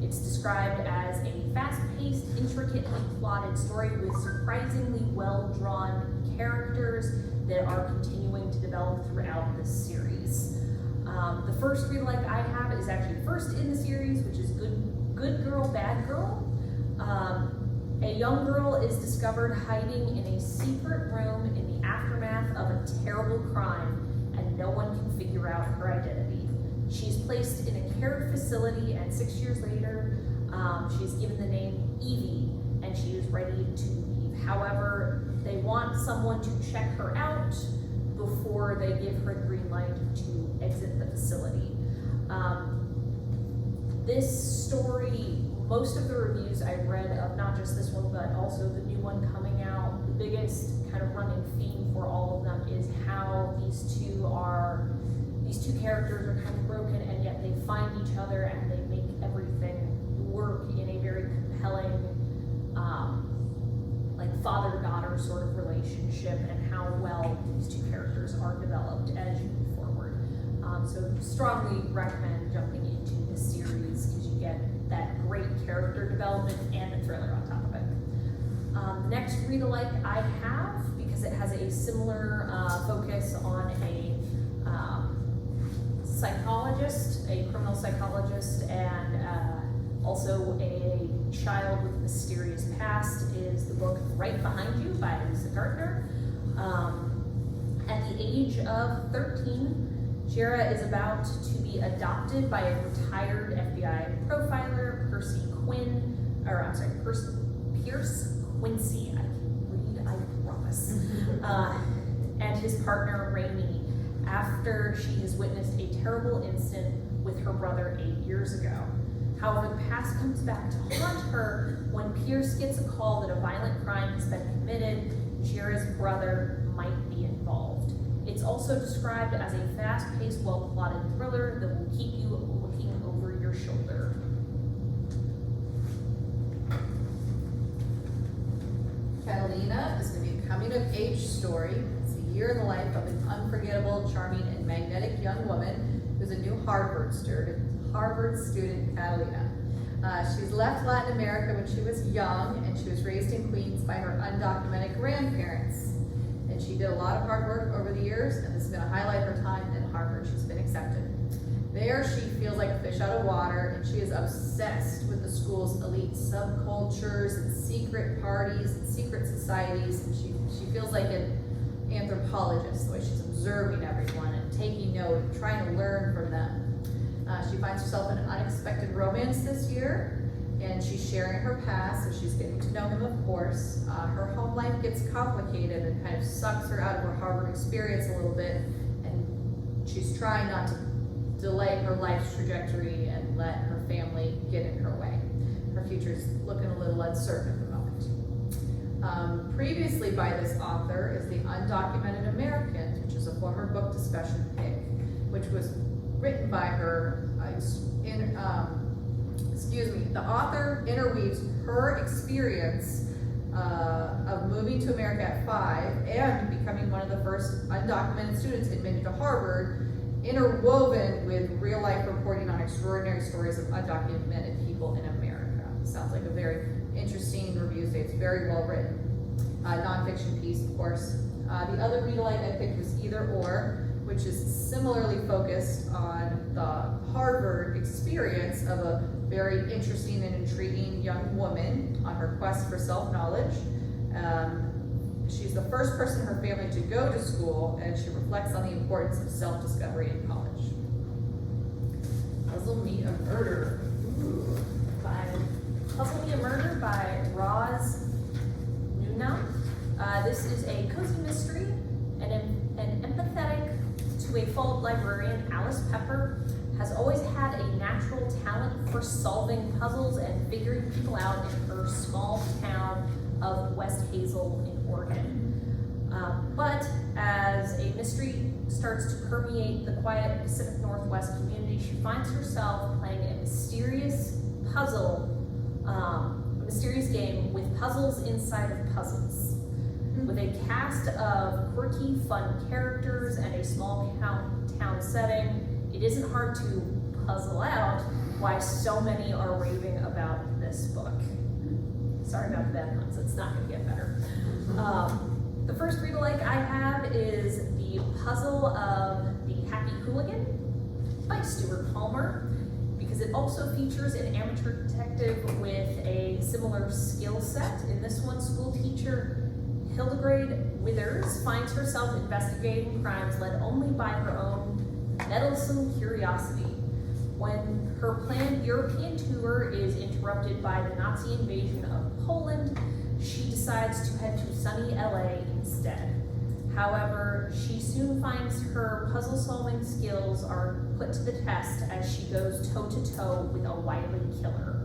It's described as a fast-paced, intricately plotted story with surprisingly well-drawn characters that are continuing to develop throughout this series. The first read alike I have is actually first in the series, which is Good Girl, Bad Girl. A young girl is discovered hiding in a secret room in the aftermath of a terrible crime, and no one can figure out her identity. She's placed in a care facility, and 6 years later, she's given the name Evie, and she is ready to leave. However, they want someone to check her out before they give her the green light to exit the facility. This story, most of the reviews I've read of not just this one, but also the new one coming out, the biggest kind of running theme for all of them is how these two characters are kind of broken, and yet they find each other and they make everything work in a very compelling, like father-daughter sort of relationship, and how well these two characters are developed as you move forward. So strongly recommend jumping into this series because you get that great character development and a thriller on top of it. The next read alike I have, because it has a similar focus on a psychologist, a criminal psychologist, and also a child with a mysterious past, is the book Right Behind You by Lisa Gardner. At the age of 13, Jera is about to be adopted by a retired FBI profiler, Pierce Quincy. I can read, I promise. And his partner, Rainey, after she has witnessed a terrible incident with her brother 8 years ago. However, the past comes back to haunt her when Pierce gets a call that a violent crime has been committed. Jera's brother might be involved. It's also described as a fast-paced, well-plotted thriller that will keep you looking over your shoulder. Catalina is going to be a coming-of-age story. It's a year in the life of an unforgettable, charming, and magnetic young woman who's a new Harvard student, Catalina. She's left Latin America when she was young, and she was raised in Queens by her undocumented grandparents. And she did a lot of hard work over the years, and this is going to highlight her time at Harvard. She's been accepted. There, she feels like a fish out of water, and she is obsessed with the school's elite subcultures and secret parties and secret societies. And she feels like an anthropologist, the way she's observing everyone and taking note and trying to learn from them. She finds herself in an unexpected romance this year, and she's sharing her past, so she's getting to know him, of course. Her home life gets complicated and kind of sucks her out of her Harvard experience a little bit, and she's trying not to delay her life's trajectory and let her family get in her way. Her future's looking a little uncertain at the moment. Previously by this author is The Undocumented American, which is a former book discussion pick, which was written by her, the author interweaves her experience of moving to America at 5 and becoming one of the first undocumented students admitted to Harvard, interwoven with real life reporting on extraordinary stories of undocumented people in America. Sounds like a very interesting review. It's very well written. Nonfiction piece, of course. The other read-alike I picked was Either Or, which is similarly focused on the Harvard experience of a very interesting and intriguing young woman on her quest for self-knowledge. She's the first person in her family to go to school, and she reflects on the importance of self-discovery in college. Puzzle Me a Murder. Puzzle Me a Murder by Roz Nunam. This is a cozy mystery and empathetic to a fault librarian, Alice Pepper, has always had a natural talent for solving puzzles and figuring people out in her small town of West Hazel in Oregon. But as a mystery starts to permeate the quiet Pacific Northwest community, she finds herself playing a mysterious game with puzzles inside of puzzles. With a cast of quirky, fun characters and a small town setting, it isn't hard to puzzle out why so many are raving about this book. Sorry about the bad puns, it's not gonna get better. The first read-alike I have is The Puzzle of the Happy Hooligan by Stuart Palmer, because it also features an amateur detective with a similar skill set. In this one, school teacher Hildegarde Withers finds herself investigating crimes led only by her own meddlesome curiosity. When her planned European tour is interrupted by the Nazi invasion of Poland, she decides to head to sunny LA instead. However, she soon finds her puzzle-solving skills are put to the test as she goes toe-to-toe with a wily killer.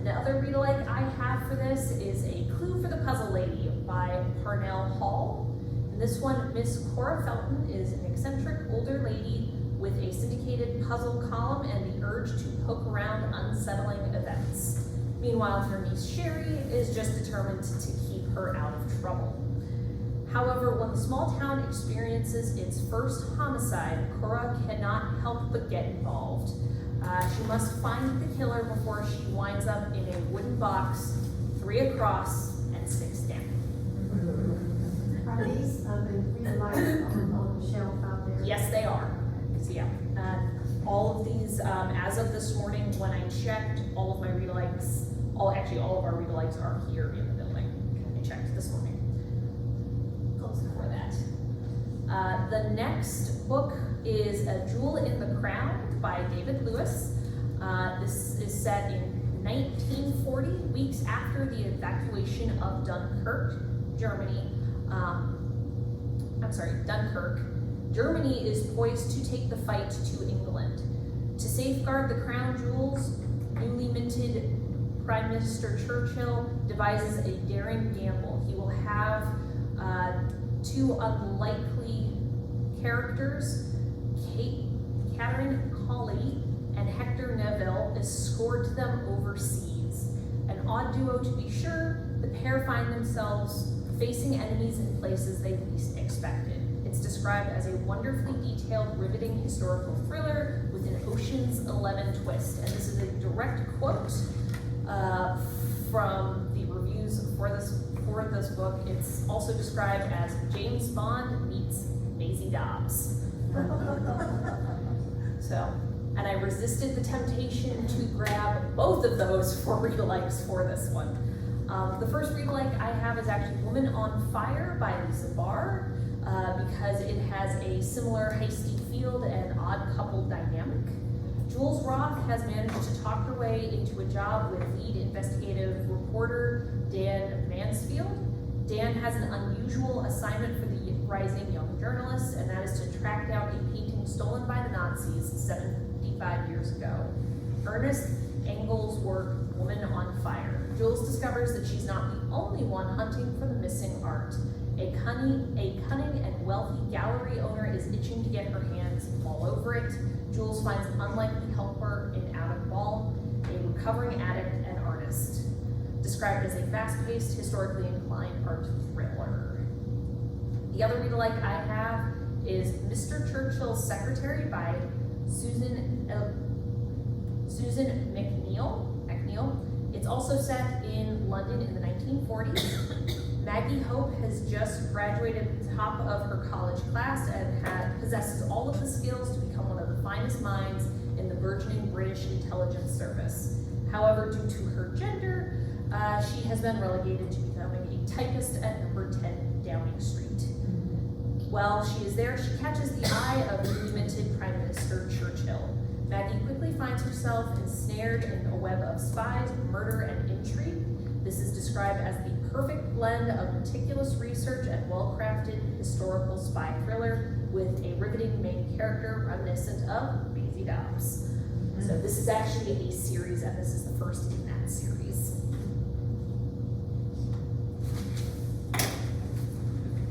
The other read-alike I have for this is A Clue for the Puzzle Lady by Parnell Hall. In this one, Miss Cora Felton is an eccentric older lady with a syndicated puzzle column and the urge to poke around unsettling events. Meanwhile, her niece Sherry is just determined to keep her out of trouble. However, when the small town experiences its first homicide, Cora cannot help but get involved. She must find the killer before she winds up in a wooden box, 3 across and 6 down. Are these the read-alikes on the shelf out there? Yes, they are. Yeah. All of these, as of this morning when I checked, all of my read-alikes, all of our read-alikes are here in the building. I checked this morning. Close before that. The next book is A Jewel in the Crown by David Lewis. This is set in 1940, weeks after the evacuation of Dunkirk, Germany. Dunkirk. Germany is poised to take the fight to England. To safeguard the crown jewels, newly minted Prime Minister Churchill devises a daring gamble. He will have 2 unlikely characters, Catherine Colley and Hector Neville, escort them overseas. An odd duo to be sure, the pair find themselves facing enemies in places they least expected. It's described as a wonderfully detailed, riveting historical thriller with an Ocean's 11 twist. And this is a direct quote from the reviews for this book. It's also described as James Bond meets Maisie Dobbs. So, and I resisted the temptation to grab both of those for read-alikes for this one. The first read-alike I have is actually Woman on Fire by Lisa Barr, because it has a similar hasty field and odd couple dynamic. Jules Roth has managed to talk her way into a job with lead investigative reporter Dan Mansfield. Dan has an unusual assignment for the rising young journalist, and that is to track down a painting stolen by the Nazis 75 years ago. Ernest Engel's work, Woman on Fire. Jules discovers that she's not the only one hunting for the missing art. A cunning and wealthy gallery owner is itching to get her hands all over it. Jules finds an unlikely helper in Adam Ball, a recovering addict and artist. described as a fast-paced, historically inclined art thriller. The other read-alike I have is Mr. Churchill's Secretary by Susan McNeill. It's also set in London in the 1940s. Maggie Hope has just graduated at the top of her college class and possesses all of the skills to become one of the finest minds in the burgeoning British intelligence service. However, due to her gender, she has been relegated to becoming a typist at number 10 Downing Street. While she is there, she catches the eye of the demented Prime Minister Churchill. Maggie quickly finds herself ensnared in a web of spies, murder, and intrigue. This is described as the perfect blend of meticulous research and well-crafted historical spy thriller with a riveting main character reminiscent of Maisie Dobbs. So this is actually a series, and this is the first in that series.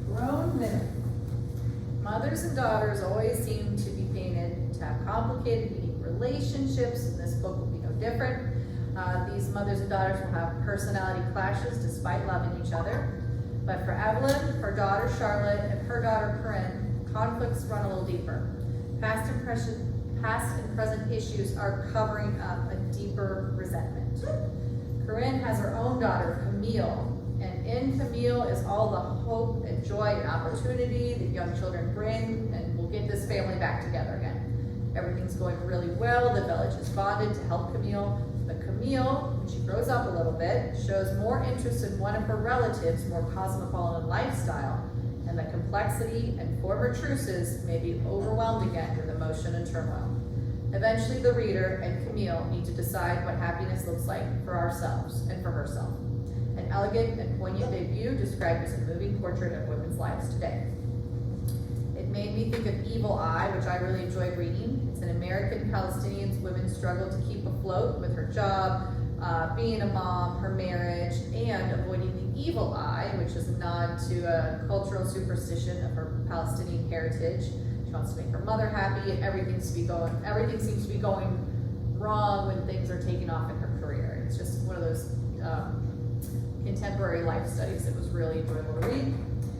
Grown women. Mothers and daughters always seem to be painted to have complicated, unique relationships, and this book will be no different. These mothers and daughters will have personality clashes despite loving each other. But for Evelyn, her daughter Charlotte, and her daughter Corinne, conflicts run a little deeper. Past and present issues are covering up a deeper resentment. Corinne has her own daughter, Camille, and in Camille is all the hope and joy and opportunity that young children bring, and we'll get this family back together again. Everything's going really well, the village is bonded to help Camille, but Camille, when she grows up a little bit, shows more interest in one of her relatives' more cosmopolitan lifestyle, and the complexity and former truces may be overwhelmed again with emotion and turmoil. Eventually, the reader and Camille need to decide what happiness looks like for ourselves and for herself. An elegant and poignant debut described as a moving portrait of women's lives today. It made me think of Evil Eye, which I really enjoyed reading. It's an American Palestinian woman's struggle to keep afloat with her job, being a mom, her marriage, and avoiding the evil eye, which is a nod to a cultural superstition of her Palestinian heritage. She wants to make her mother happy, and everything seems to be going wrong when things are taking off in her career. It's just one of those contemporary life studies that was really enjoyable to read.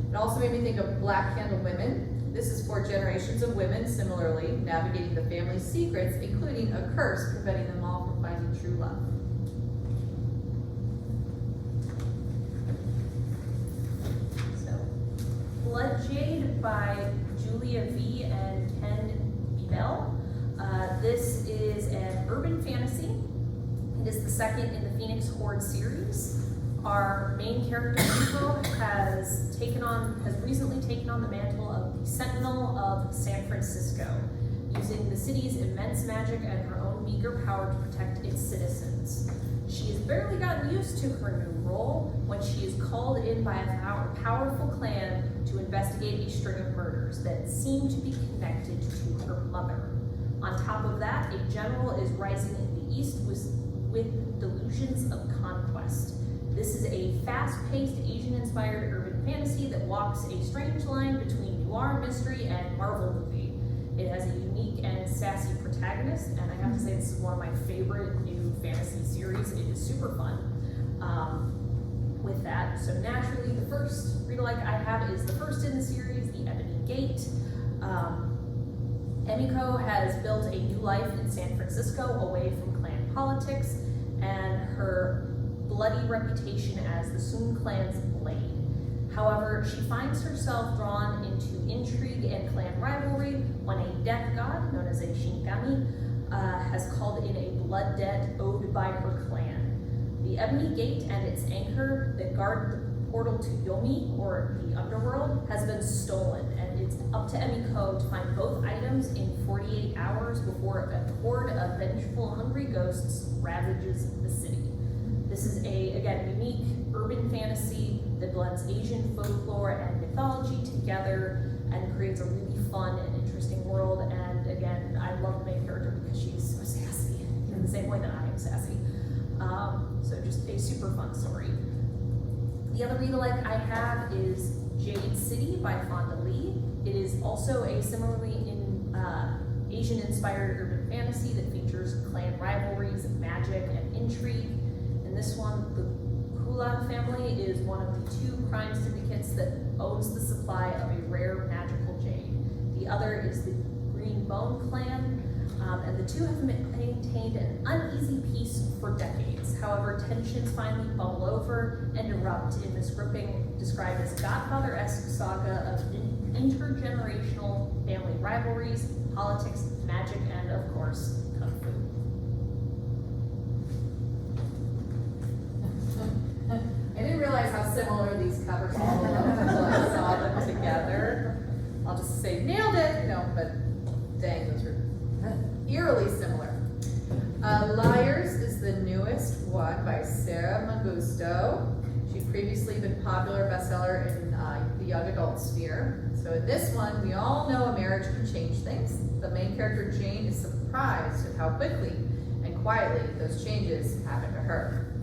It also made me think of Black Candle Women. This is for generations of women, similarly, navigating the family's secrets, including a curse preventing them all from finding true love. So, Bloodjade by Julia V. and Ken Bell. This is an urban fantasy. It is the second in the Phoenix Horde series. Our main character, Hugo, has recently taken on the mantle of the Sentinel of San Francisco, using the city's immense magic and her own meager power to protect its citizens. She has barely gotten used to her new role when she is called in by a powerful clan to investigate a string of murders that seem to be connected to her mother. On top of that, a general is rising in the east with delusions of conquest. This is a fast-paced, Asian-inspired urban fantasy that walks a strange line between noir mystery and Marvel movie. It has a unique and sassy protagonist, and I have to say this is one of my favorite new fantasy series. It is super fun. With that, so naturally, the first read-alike I have is the first in the series, The Ebony Gate. Emiko has built a new life in San Francisco away from clan politics and her bloody reputation as the Sun Clan's blade. However, she finds herself drawn into intrigue and clan rivalry when a death god, known as a Shinkami, has called in a blood debt owed by her clan. The Ebony Gate and its anchor that guard the portal to Yomi, or the underworld, has been stolen, and it's up to Emiko to find both items in 48 hours before a horde of vengeful, hungry ghosts ravages the city. This is again, unique urban fantasy that blends Asian folklore and mythology together and creates a really fun and interesting world. And again, I love the main character because she's so sassy in the same way that I am sassy. So just a super fun story. The other read-alike I have is Jade City by Fonda Lee. It is also a similarly Asian-inspired urban fantasy that features clan rivalries, magic, and intrigue. In this one, the Pula family is one of the 2 crime syndicates that owns the supply of a rare magical jade. The other is the Green Bone clan, and the 2 have maintained an uneasy peace for decades. However, tensions finally bubble over and erupt in this gripping, described as Godfather-esque saga of intergenerational family rivalries, politics, magic, and of course, kung fu. I didn't realize how similar these covers all look until I saw them together. I'll just say, nailed it, but dang, those are eerily similar. Liars is the newest one by Sarah Magusto. She's previously been popular bestseller in the young adult sphere. So in this one, we all know a marriage can change things. The main character, Jane, is surprised at how quickly and quietly those changes happen to her.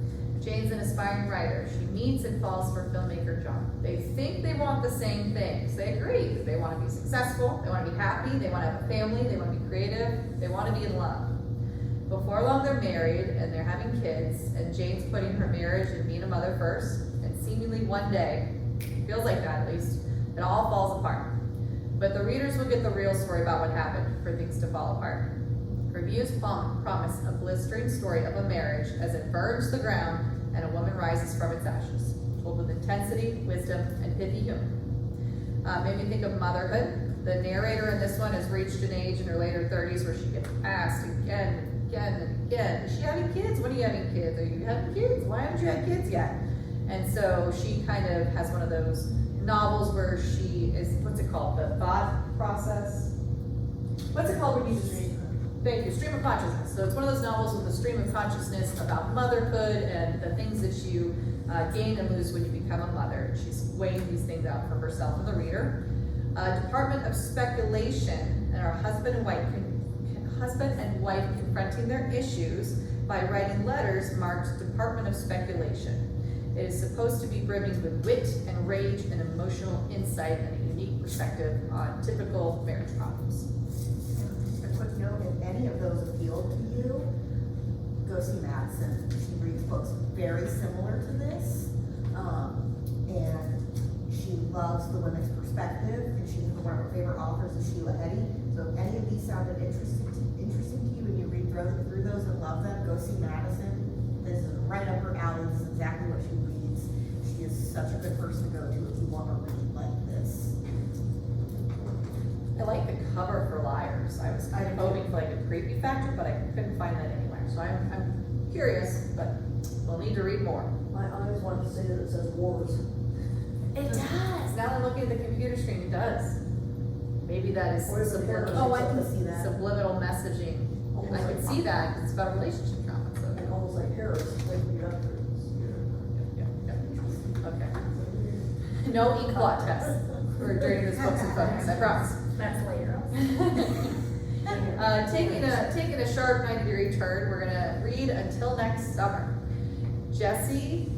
Jane's an aspiring writer. She meets and falls for filmmaker John. They think they want the same things. They agree. They want to be successful, they want to be happy, they want to have a family, they want to be creative, they want to be in love. Before long, they're married and they're having kids, and Jane's putting her marriage and being a mother first, and seemingly one day, feels like that at least, it all falls apart. But the readers will get the real story about what happened for things to fall apart. Reviews promise a blistering story of a marriage as it burns the ground and a woman rises from its ashes, told with intensity, wisdom, and pithy humor. Made me think of motherhood. The narrator in this one has reached an age in her later 30s where she gets asked again and again and again, is she having kids? When are you having kids? Are you having kids? Why haven't you had kids yet? And so she kind of has one of those novels where she is, what's it called? The thought process? What's it called when you just read? Thank you, stream of consciousness. So it's one of those novels with a stream of consciousness about motherhood and the things that you gain and lose when you become a mother. She's weighing these things out for herself and the reader. Department of Speculation, and our husband and wife confronting their issues by writing letters marked Department of Speculation. It is supposed to be brimming with wit and rage and emotional insight and a unique perspective on typical marriage problems. A quick note, if any of those appeal to you, go see Madison. She reads books very similar to this, and she loves the women's perspective, and one of her favorite authors is Sheila Eddy. So if any of these sounded interesting to you and you read through those and love them, go see Madison. This is right up her alley. This is exactly what she reads. She is such a good person to go to if you want to read like this. I like the cover for Liars. I was kind of hoping for like a creepy factor, but I couldn't find that anywhere. So I'm curious, but we'll need to read more. My eyes want to say that it says wars. It does. Now that I'm looking at the computer screen, it does. Maybe that is Where's the subliminal. Oh, I can see that. Subliminal messaging. Almost I like can see that. It's about relationship trauma. So. And almost like Harris, like you have to. Yeah. Okay. No ink blot test for during this books and photos. I promise. That's later. Taking a sharp 90-degree turn, we're gonna read Until Next Summer. Jesse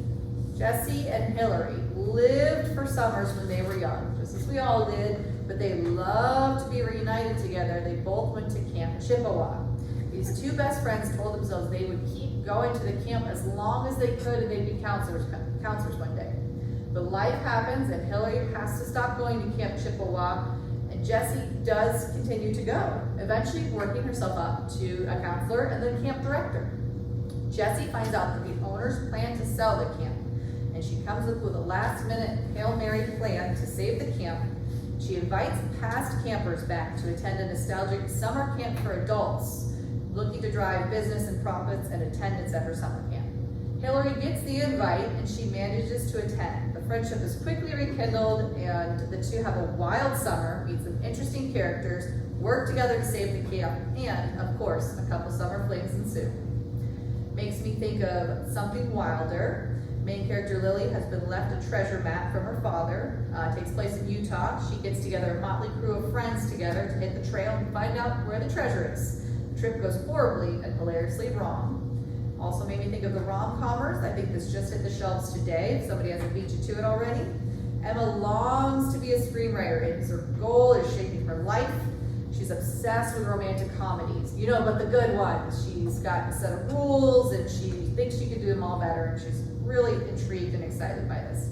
and Hillary lived for summers when they were young, just as we all did, but they loved to be reunited together. They both went to Camp Chippewa. These 2 best friends told themselves they would keep going to the camp as long as they could and they'd be counselors one day. But life happens and Hillary has to stop going to Camp Chippewa, and Jessie does continue to go, eventually working herself up to a counselor and then camp director. Jessie finds out that the owners plan to sell the camp, and she comes up with a last-minute Hail Mary plan to save the camp. She invites past campers back to attend a nostalgic summer camp for adults, looking to drive business and profits and attendance at her summer camp. Hillary gets the invite, and she manages to attend. The friendship is quickly rekindled, and the 2 have a wild summer, meet some interesting characters, work together to save the camp, and, of course, a couple summer flings ensue. Makes me think of Something Wilder. Main character Lily has been left a treasure map from her father. Takes place in Utah. She gets together a motley crew of friends together to hit the trail and find out where the treasure is. The trip goes horribly and hilariously wrong. Also made me think of the rom-commers. I think this just hit the shelves today. If somebody hasn't beat you to it already. Emma longs to be a screenwriter, and her goal is shaping her life. She's obsessed with romantic comedies, but the good ones. She's got a set of rules, and she thinks she can do them all better, and she's really intrigued and excited by this.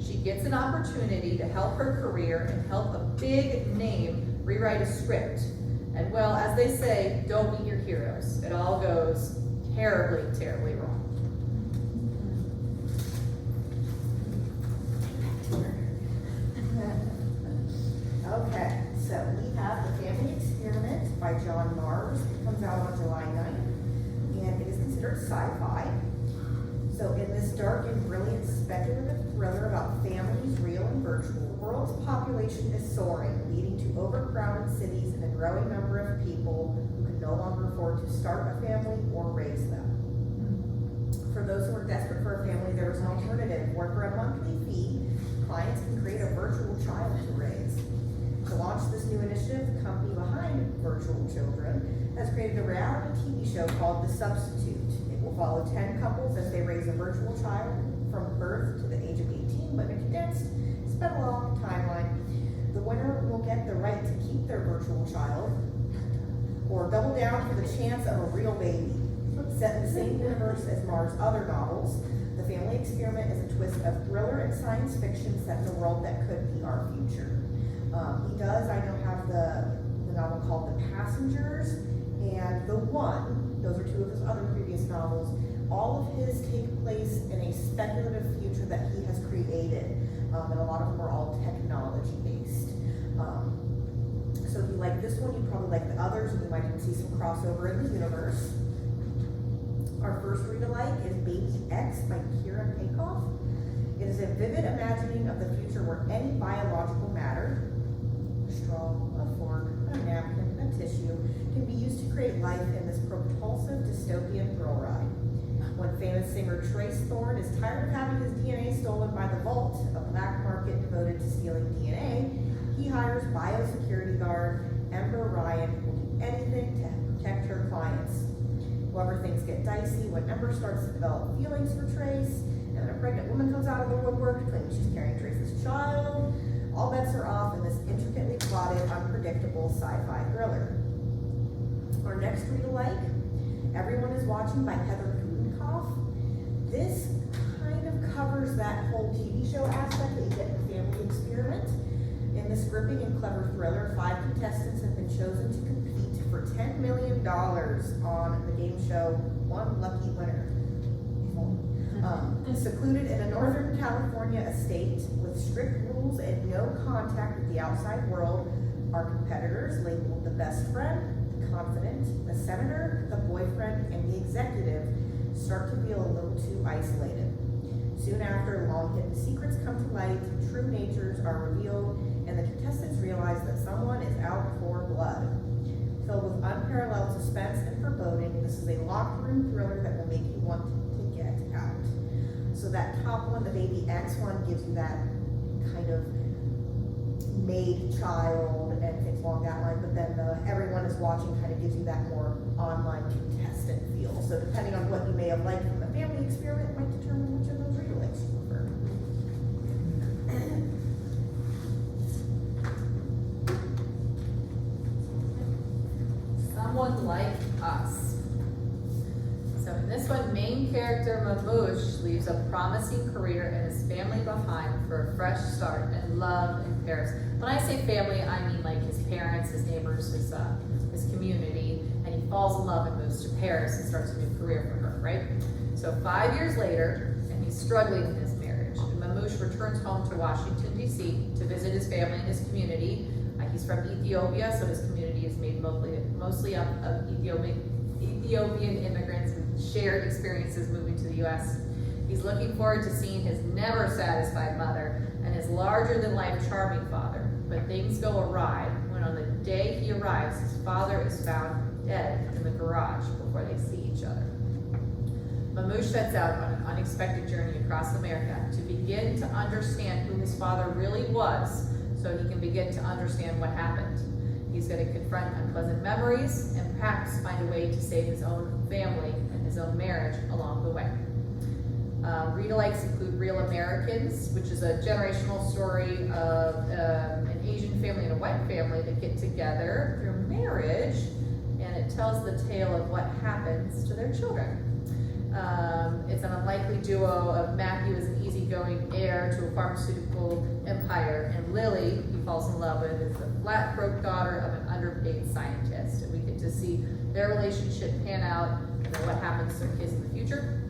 She gets an opportunity to help her career and help a big name rewrite a script. And well, as they say, don't meet your heroes. It all goes terribly, terribly wrong. Okay, so we have The Family Experiment by John Mars. It comes out on July 9th, and it is considered sci-fi. So in this dark and brilliant speculative thriller about families, real and virtual, the world's population is soaring, leading to overcrowded cities and a growing number of people who can no longer afford to start a family or raise them. For those who are desperate for a family, there is an alternative, where for a monthly fee, clients can create a virtual child to raise. To launch this new initiative, the company behind Virtual Children has created a reality TV show called The Substitute. It will follow 10 couples as they raise a virtual child from birth to the age of 18, but in a condensed, sped along timeline. The winner will get the right to keep their virtual child or double down for the chance of a real baby. Set in the same universe as Mars' other novels, The Family Experiment is a twist of thriller and science fiction set in a world that could be our future. I know, have the novel called The Passengers and The One. Those are two of his other previous novels. All of his take place in a speculative future that he has created, and a lot of them are all technology based. So if you like this one, you probably like the others, and you might even see some crossover in the universe. Our first read-alike is Baby X by Kira Haykoff. It is a vivid imagining of the future where any biological matter, a straw, a fork, a napkin, a tissue, can be used to create life in this propulsive dystopian thrill ride. When famous singer Trace Thorn is tired of having his DNA stolen by the Vault, a black market devoted to stealing DNA, he hires biosecurity guard Ember Ryan, who will do anything to protect her clients. However, things get dicey when Ember starts to develop feelings for Trace, and then a pregnant woman comes out of the woodwork claiming she's carrying Trace's child. All bets are off in this intricately plotted, unpredictable sci-fi thriller. Our next read-alike, Everyone is Watching by Heather Kudenkoff. This kind of covers that whole TV show aspect that you get in The Family Experiment. In this gripping and clever thriller, 5 contestants have been chosen to compete for $10 million on the game show One Lucky Winner. Secluded in a Northern California estate with strict rules and no contact with the outside world, our competitors, labeled the best friend, the confidant, the senator, the boyfriend, and the executive, start to feel a little too isolated. Soon after, long-hidden secrets come to light, true natures are revealed, and the contestants realize that someone is out for blood. Filled with unparalleled suspense and foreboding, this is a locked room thriller that will make you want to get out. So that top one, the Baby X one, gives you that kind of made child and things along that line, but then the Everyone is Watching kind of gives you that more online contestant feel. So depending on what you may have liked from The Family Experiment might determine which of those read-alikes you prefer. Someone Like Us. So in this one, main character Mamouche leaves a promising career and his family behind for a fresh start and love in Paris. When I say family, I mean like his parents, his neighbors, his community, and he falls in love and moves to Paris and starts a new career for her, right? So 5 years later, and he's struggling in his marriage, and Mamouche returns home to Washington, D.C. to visit his family and his community. He's from Ethiopia, so his community is made mostly up of Ethiopian immigrants with shared experiences moving to the U.S. He's looking forward to seeing his never satisfied mother and his larger than life charming father. But things go awry when on the day he arrives, his father is found dead in the garage before they see each other. Mamouche sets out on an unexpected journey across America to begin to understand who his father really was, so he can begin to understand what happened. He's going to confront unpleasant memories and perhaps find a way to save his own family and his own marriage along the way. Read-alikes include Real Americans, which is a generational story of an Asian family and a white family that get together through marriage, and it tells the tale of what happens to their children. It's an unlikely duo of Matthew as an easygoing heir to a pharmaceutical empire, and Lily, he falls in love with, is the flat, broke daughter of an underpaid scientist. And we get to see their relationship pan out and then what happens to their kids in the future.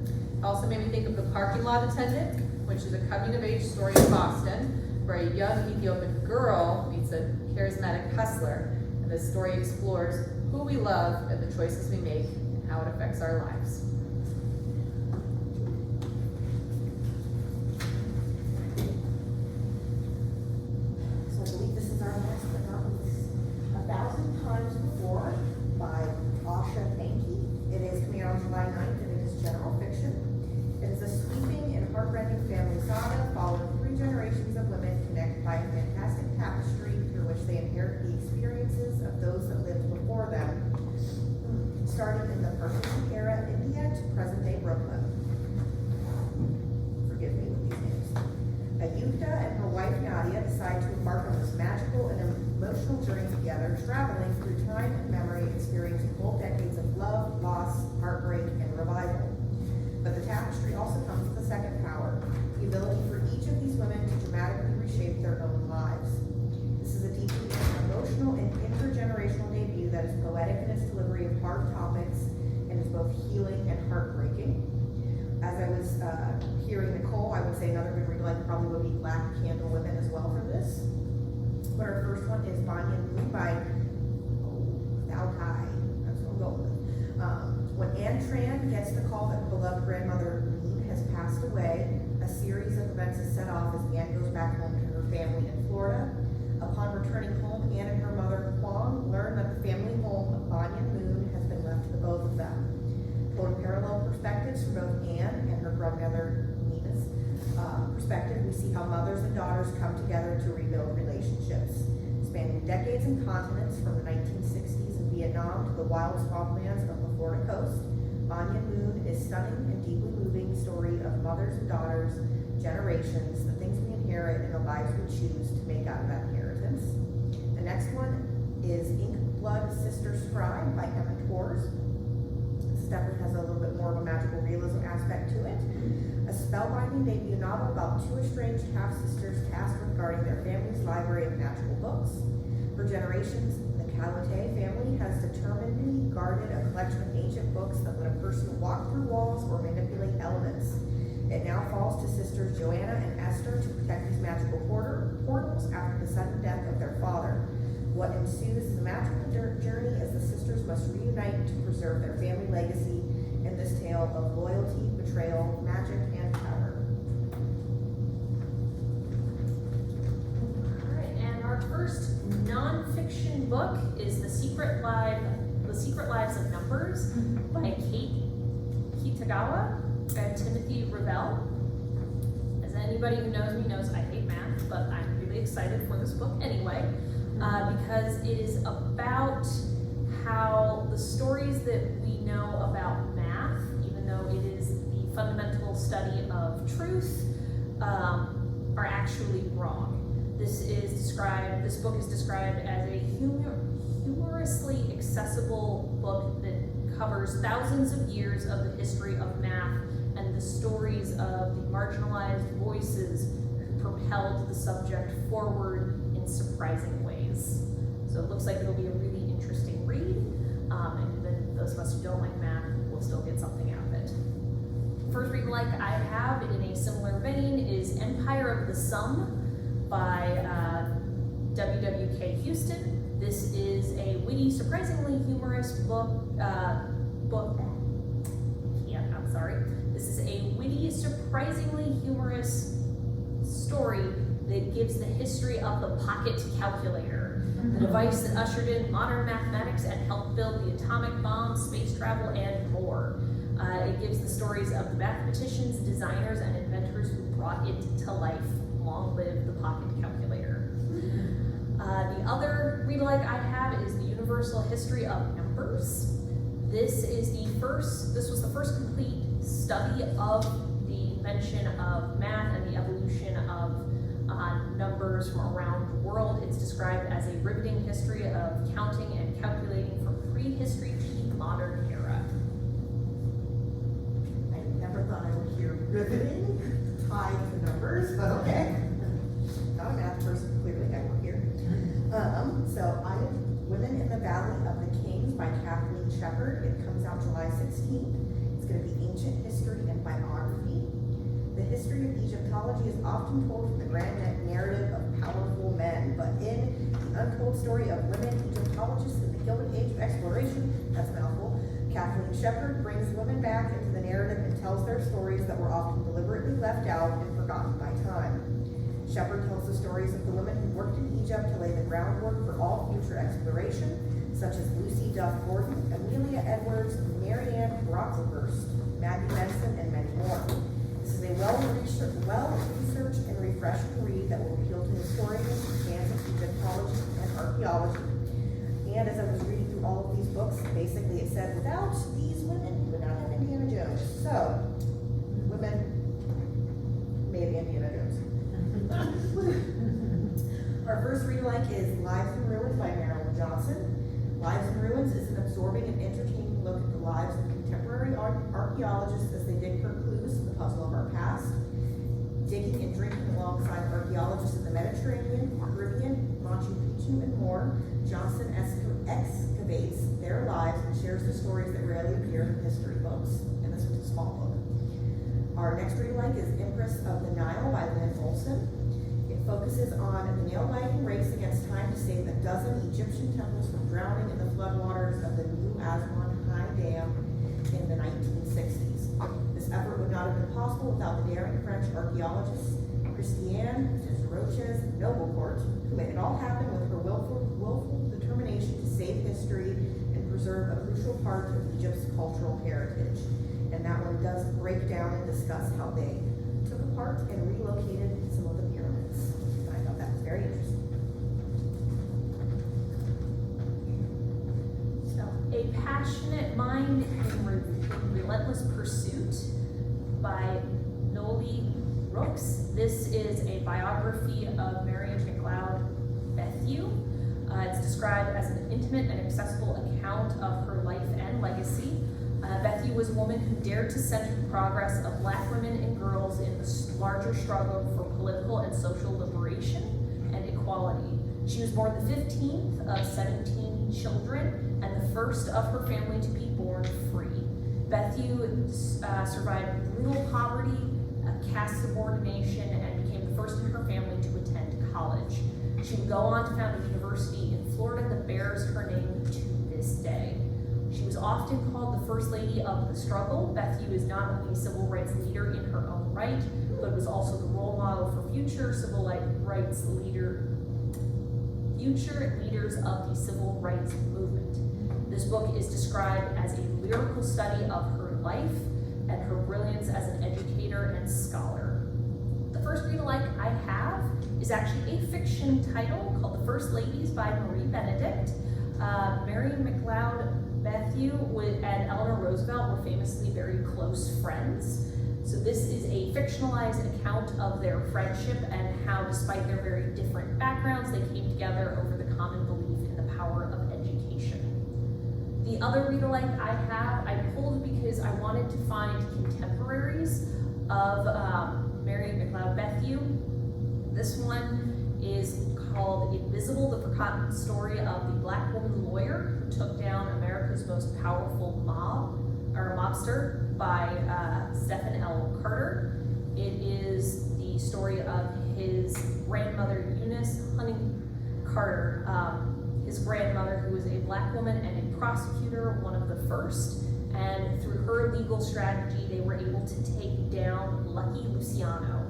Also made me think of The Parking Lot Attendant, which is a coming-of-age story in Boston, where a young Ethiopian girl meets a charismatic hustler, and the story explores who we love and the choices we make and how it affects our lives. So I believe this is our last but not least. 1,000 Times Before by Asha Thanky. It is coming out on July 9th, and it is general fiction. It is a sweeping and heartrending family saga following 3 generations of women connected by a fantastic tapestry through which they inherit the experiences of those that lived before them, starting in the Persian era India to present-day Brooklyn. Forgive me with these names. Ayuta and her wife Nadia decide to embark on this magical and emotional journey together, traveling through time and memory, experiencing whole decades of love, loss, heartbreak, and revival. But the tapestry also comes with a second power, the ability for each of these women to dramatically reshape their own lives. This is a deeply emotional and intergenerational debut that is poetic in its delivery of hard topics and is both healing and heartbreaking. As I was hearing Nicole, I would say another good read like probably would be Black Candle Women as well for this. But our first one is Banyan Moon by Thou Hai. That's what I'm going with. When Anne Tran gets the call that her beloved grandmother Moon has passed away, a series of events is set off as Anne goes back home to her family in Florida. Upon returning home, Anne and her mother Huang learn that the family home of Banyan Moon has been left to the both of them. Told parallel perspectives from both Anne and her grandmother Nina's perspective, we see how mothers and daughters come together to rebuild relationships. Spanning decades and continents from the 1960s in Vietnam to the wild swamplands of the Florida coast, Banyan Moon is stunning and deeply moving story of mothers and daughters, generations, the things we inherit, and the lives we choose to make out of that inheritance. The next one is Ink Blood Sister Scribe by Emma Tors. Definitely has a little bit more of a magical realism aspect to it. A spellbinding debut novel about 2 estranged half-sisters tasked with guarding their family's library of magical books. For generations, the Calote family has determinedly guarded a collection of ancient books that let a person walk through walls or manipulate elements. It now falls to sisters Joanna and Esther to protect these magical portals after the sudden death of their father. What ensues is a magical journey as the sisters must reunite to preserve their family legacy in this tale of loyalty, betrayal, magic, and power. All right, and our first nonfiction book is The Secret Lives of Numbers by Kate Kitagawa and Timothy Revell. As anybody who knows me knows I hate math, but I'm really excited for this book anyway. Because it is about how the stories that we know about math, even though it is the fundamental study of truth, are actually wrong. This book is described as a humorously accessible book that covers thousands of years of the history of math and the stories of the marginalized voices who propelled the subject forward in surprising ways. So it looks like it'll be a really interesting read, and even those of us who don't like math will still get something out of it. First read like I have in a similar vein is Empire of the Sum by W.W.K. Houston. This is a witty, surprisingly humorous This is a witty, surprisingly humorous story that gives the history of the pocket calculator, the device that ushered in modern mathematics and helped build the atomic bomb, space travel, and more. It gives the stories of the mathematicians, designers, and inventors who brought it to life. Long live the pocket calculator. The other read-alike I have is The Universal History of Numbers. This was the first complete study of the invention of math and the evolution of numbers from around the world. It's described as a riveting history of counting and calculating from prehistory to the modern era. I here riveting, tied to numbers, but okay. Not a math person, clearly, I work here. So I have Women in the Valley of the Kings by Kathleen Shepard. It comes out July 16th. It's going to be ancient history and biography. The history of Egyptology is often told from the grand narrative of powerful men, but in the untold story of women Egyptologists in the Gilded Age of exploration, that's a mouthful, Kathleen Shepard brings women back into the narrative and tells their stories that were often deliberately left out and forgotten by time. Shepard tells the stories of the women who worked in Egypt to lay the groundwork for all future exploration, such as Lucy Duff Gordon, Amelia Edwards, Marianne Brocklehurst, Maggie Benson, and many more. This is a well-researched and refreshing read that will appeal to historians, fans of Egyptology and archaeology. And as I was reading through all of these books, basically it said, without these women, we would not have Indiana Jones. So, women made Indiana Jones. Our first read-alike is Lives in Ruins by Marilyn Johnson. Lives in Ruins is an absorbing and entertaining look at the lives of contemporary archaeologists as they dig for clues to the puzzle of our past. Digging and drinking alongside archaeologists in the Mediterranean, Caribbean, Machu Picchu, and more, Johnson excavates their lives and shares the stories that rarely appear in history books. And this was a small book. Our next read-alike is Empress of the Nile by Lynn Olson. It focuses on the nail-biting race against time to save a dozen Egyptian temples from drowning in the floodwaters of the New Aswan High Dam in the 1960s. This effort would not have been possible without the daring French archaeologists Christiane Desroches Noblecourt, who made it all happen with her willful determination to save history and preserve a crucial part of Egypt's cultural heritage. And that one does break down and discuss how they took apart and relocated some of the pyramids. And I thought that was very interesting. So, A Passionate Mind in Relentless Pursuit by Noli Rooks. This is a biography of Marion Bethune. It's described as an intimate and accessible account of her life and legacy. Bethune was a woman who dared to center the progress of Black women and girls in the larger struggle for political and social liberation and equality. She was born the 15th of 17 children and the first of her family to be born free. Bethune survived brutal poverty, caste subordination, and became the first in her family to attend college. She would go on to found a university in Florida that bears her name to this day. She was often called the First Lady of the Struggle. Bethune is not only a civil rights leader in her own right, but was also the role model for future leaders of the civil rights movement. This book is described as a lyrical study of her life and her brilliance as an educator and scholar. The first read-alike I have is actually a fiction title called The First Ladies by Marie Benedict. Marion Bethune and Eleanor Roosevelt were famously very close friends. So this is a fictionalized account of their friendship and how, despite their very different backgrounds, they came together over the common belief in the power of education. The other read-alike I pulled because I wanted to find contemporaries of Marion Bethune. This one is called Invisible, the Forgotten Story of the Black Woman Lawyer Who Took Down America's Most Powerful Mobster by Stephen L. Carter. It is the story of his grandmother, Eunice Hunting Carter, his grandmother, who was a Black woman and a prosecutor, one of the first. And through her legal strategy, they were able to take down Lucky Luciano.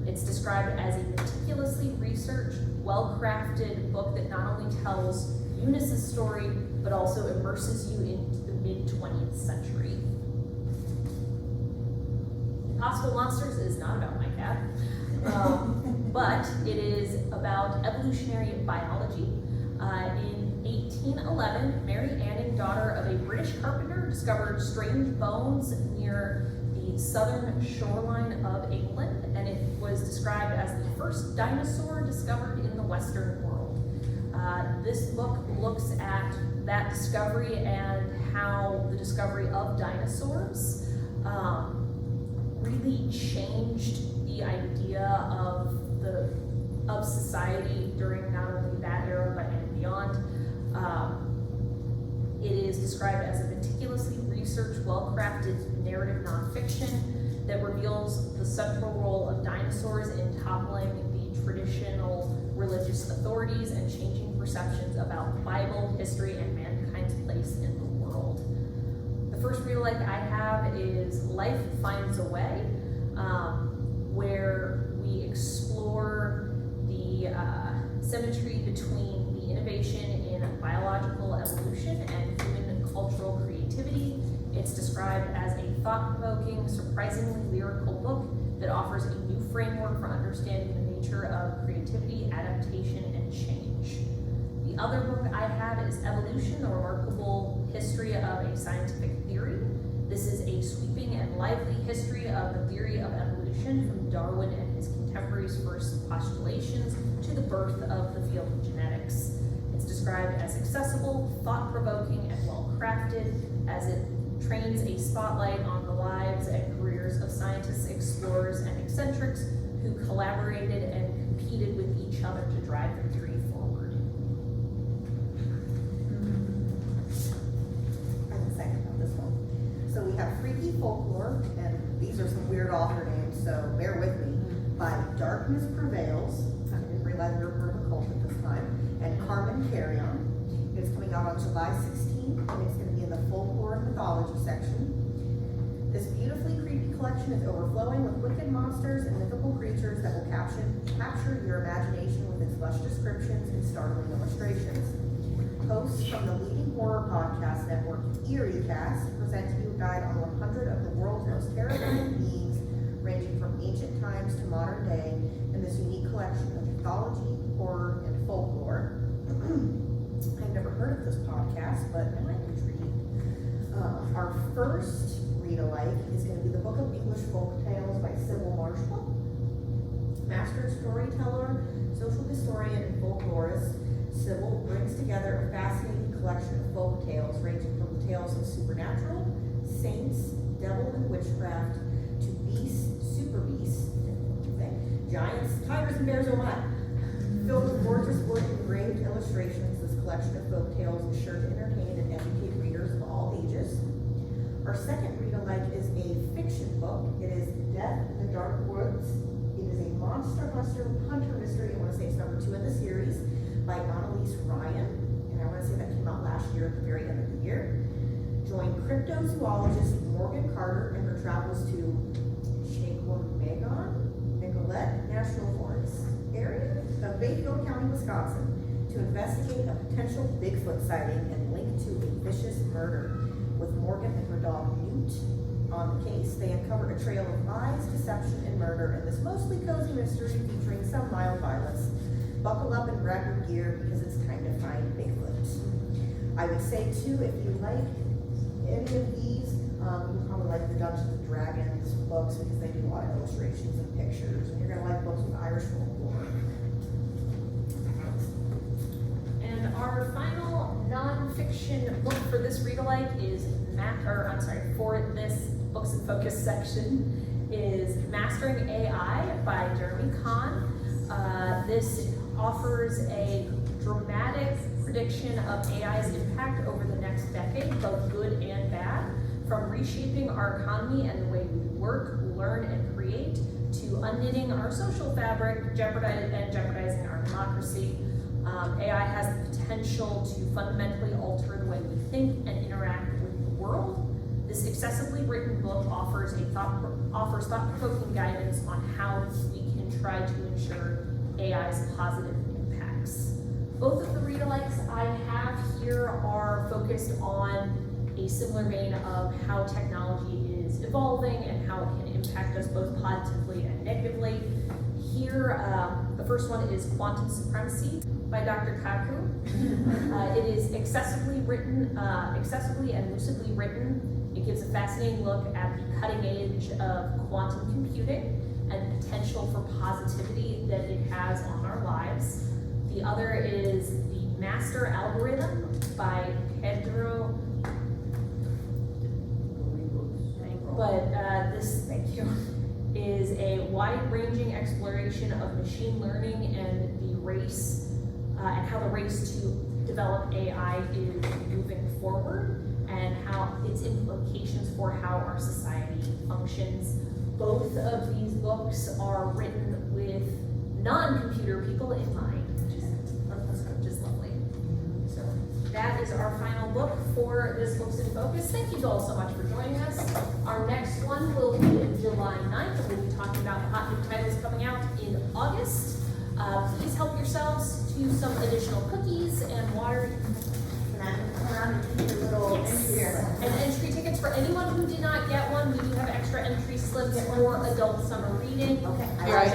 It's described as a meticulously researched, well-crafted book that not only tells Eunice's story, but also immerses you into the mid-20th century. Impossible Monsters is not about my cat, but it is about evolutionary biology. In 1811, Mary Anning, daughter of a British carpenter, discovered strange bones near the southern shoreline of England, and it was described as the first dinosaur discovered in the Western world. This book looks at that discovery and how the discovery of dinosaurs really changed the idea of society during not only that era but and beyond. It is described as a meticulously researched, well-crafted narrative nonfiction that reveals the central role of dinosaurs in toppling the traditional religious authorities and changing perceptions about the Bible, history, and mankind's place in the world. The first read-alike I have is Life Finds a Way, where we explore the symmetry between the innovation in biological evolution and human cultural creativity. It's described as a thought-provoking, surprisingly lyrical book that offers a new framework for understanding the nature of creativity, adaptation, and change. The other book I have is Evolution, the Remarkable History of a Scientific Theory. This is a sweeping and lively history of the theory of evolution from Darwin and his contemporaries' first postulations to the birth of the field of genetics. It's described as accessible, thought-provoking, and well-crafted as it trains a spotlight on the lives and careers of scientists, explorers, and eccentrics who collaborated and competed with each other to drive the theory forward. I'm excited about this one. So we have Freaky Folklore, and these are some weird author names, so bear with me. By Darkness Prevails, I didn't realize we were part of a cult at this time, and Carmen Carrion. It's coming out on July 16th, and it's going to be in the folklore and mythology section. This beautifully creepy collection is overflowing with wicked monsters and mythical creatures that will capture your imagination with its lush descriptions and startling illustrations. Hosts from the leading horror podcast network, EerieCast, present to you a guide on 100 of the world's most terrifying beings, ranging from ancient times to modern day, in this unique collection of mythology, horror, and folklore. I've never heard of this podcast, but I might intrigue. Our first read-alike is going to be the Book of English Folk Tales by Sybil Marshall. Master storyteller, social historian, and folklorist, Sybil brings together a fascinating collection of folk tales ranging from the tales of supernatural, saints, devil and witchcraft, to beasts, super beasts, giants, tigers, and bears, oh my. Filled with gorgeous wood engraved illustrations, this collection of folk tales is sure to entertain and educate readers of all ages. Our second read-alike is a fiction book. It is Death in the Dark Woods. It is a monster hunter mystery. I want to say it's number 2 in the series by Annalise Ryan. And I want to say that came out last year at the very end of the year. Join cryptozoologist Morgan Carter in her travels to Nicollet National Forest area of Bayfield County, Wisconsin, to investigate a potential Bigfoot sighting and link to a vicious murder. With Morgan and her dog Newt on the case, they uncover a trail of lies, deception, and murder in this mostly cozy mystery featuring some mild violence. Buckle up and grab your gear because it's time to find Bigfoot. I would say too, if you like any of these, you probably like the Dungeons and Dragons books because they do a lot of illustrations and pictures, and you're gonna like books with Irish folklore. And our final non-fiction book for this read-alike is for this Books in Focus section is Mastering AI by Jeremy Kahn. This offers a dramatic prediction of AI's impact over the next decade, both good and bad, from reshaping our economy and the way we work, learn, and create, to unknitting our social fabric, jeopardizing our democracy. AI has the potential to fundamentally alter the way we think and interact with the world. This accessibly written book offers thought-provoking guidance on how we can try to ensure AI's positive impacts. Both of the read-alikes I have here are focused on a similar vein of how technology is evolving and how it can impact us both positively and negatively. Here, the first one is Quantum Supremacy by Dr. Kaku. It is accessibly and lucidly written. It gives a fascinating look at the cutting edge of quantum computing and the potential for positivity that it has on our lives. The other is The Master Algorithm by Pedro. Thank you. is a wide-ranging exploration of machine learning and the race, and how the race to develop AI is moving forward, and how its implications for how our society functions. Both of these books are written with non-computer people in mind, which is lovely. So that is our final book for this Books in Focus. Thank you all so much for joining us. Our next one will be July 9th, and we'll be talking about the hot new titles coming out in August. Please help yourselves to some additional cookies and water. Yes. And entry tickets for anyone who did not get one. We do have extra entry slips for adult summer reading. Okay. Here, I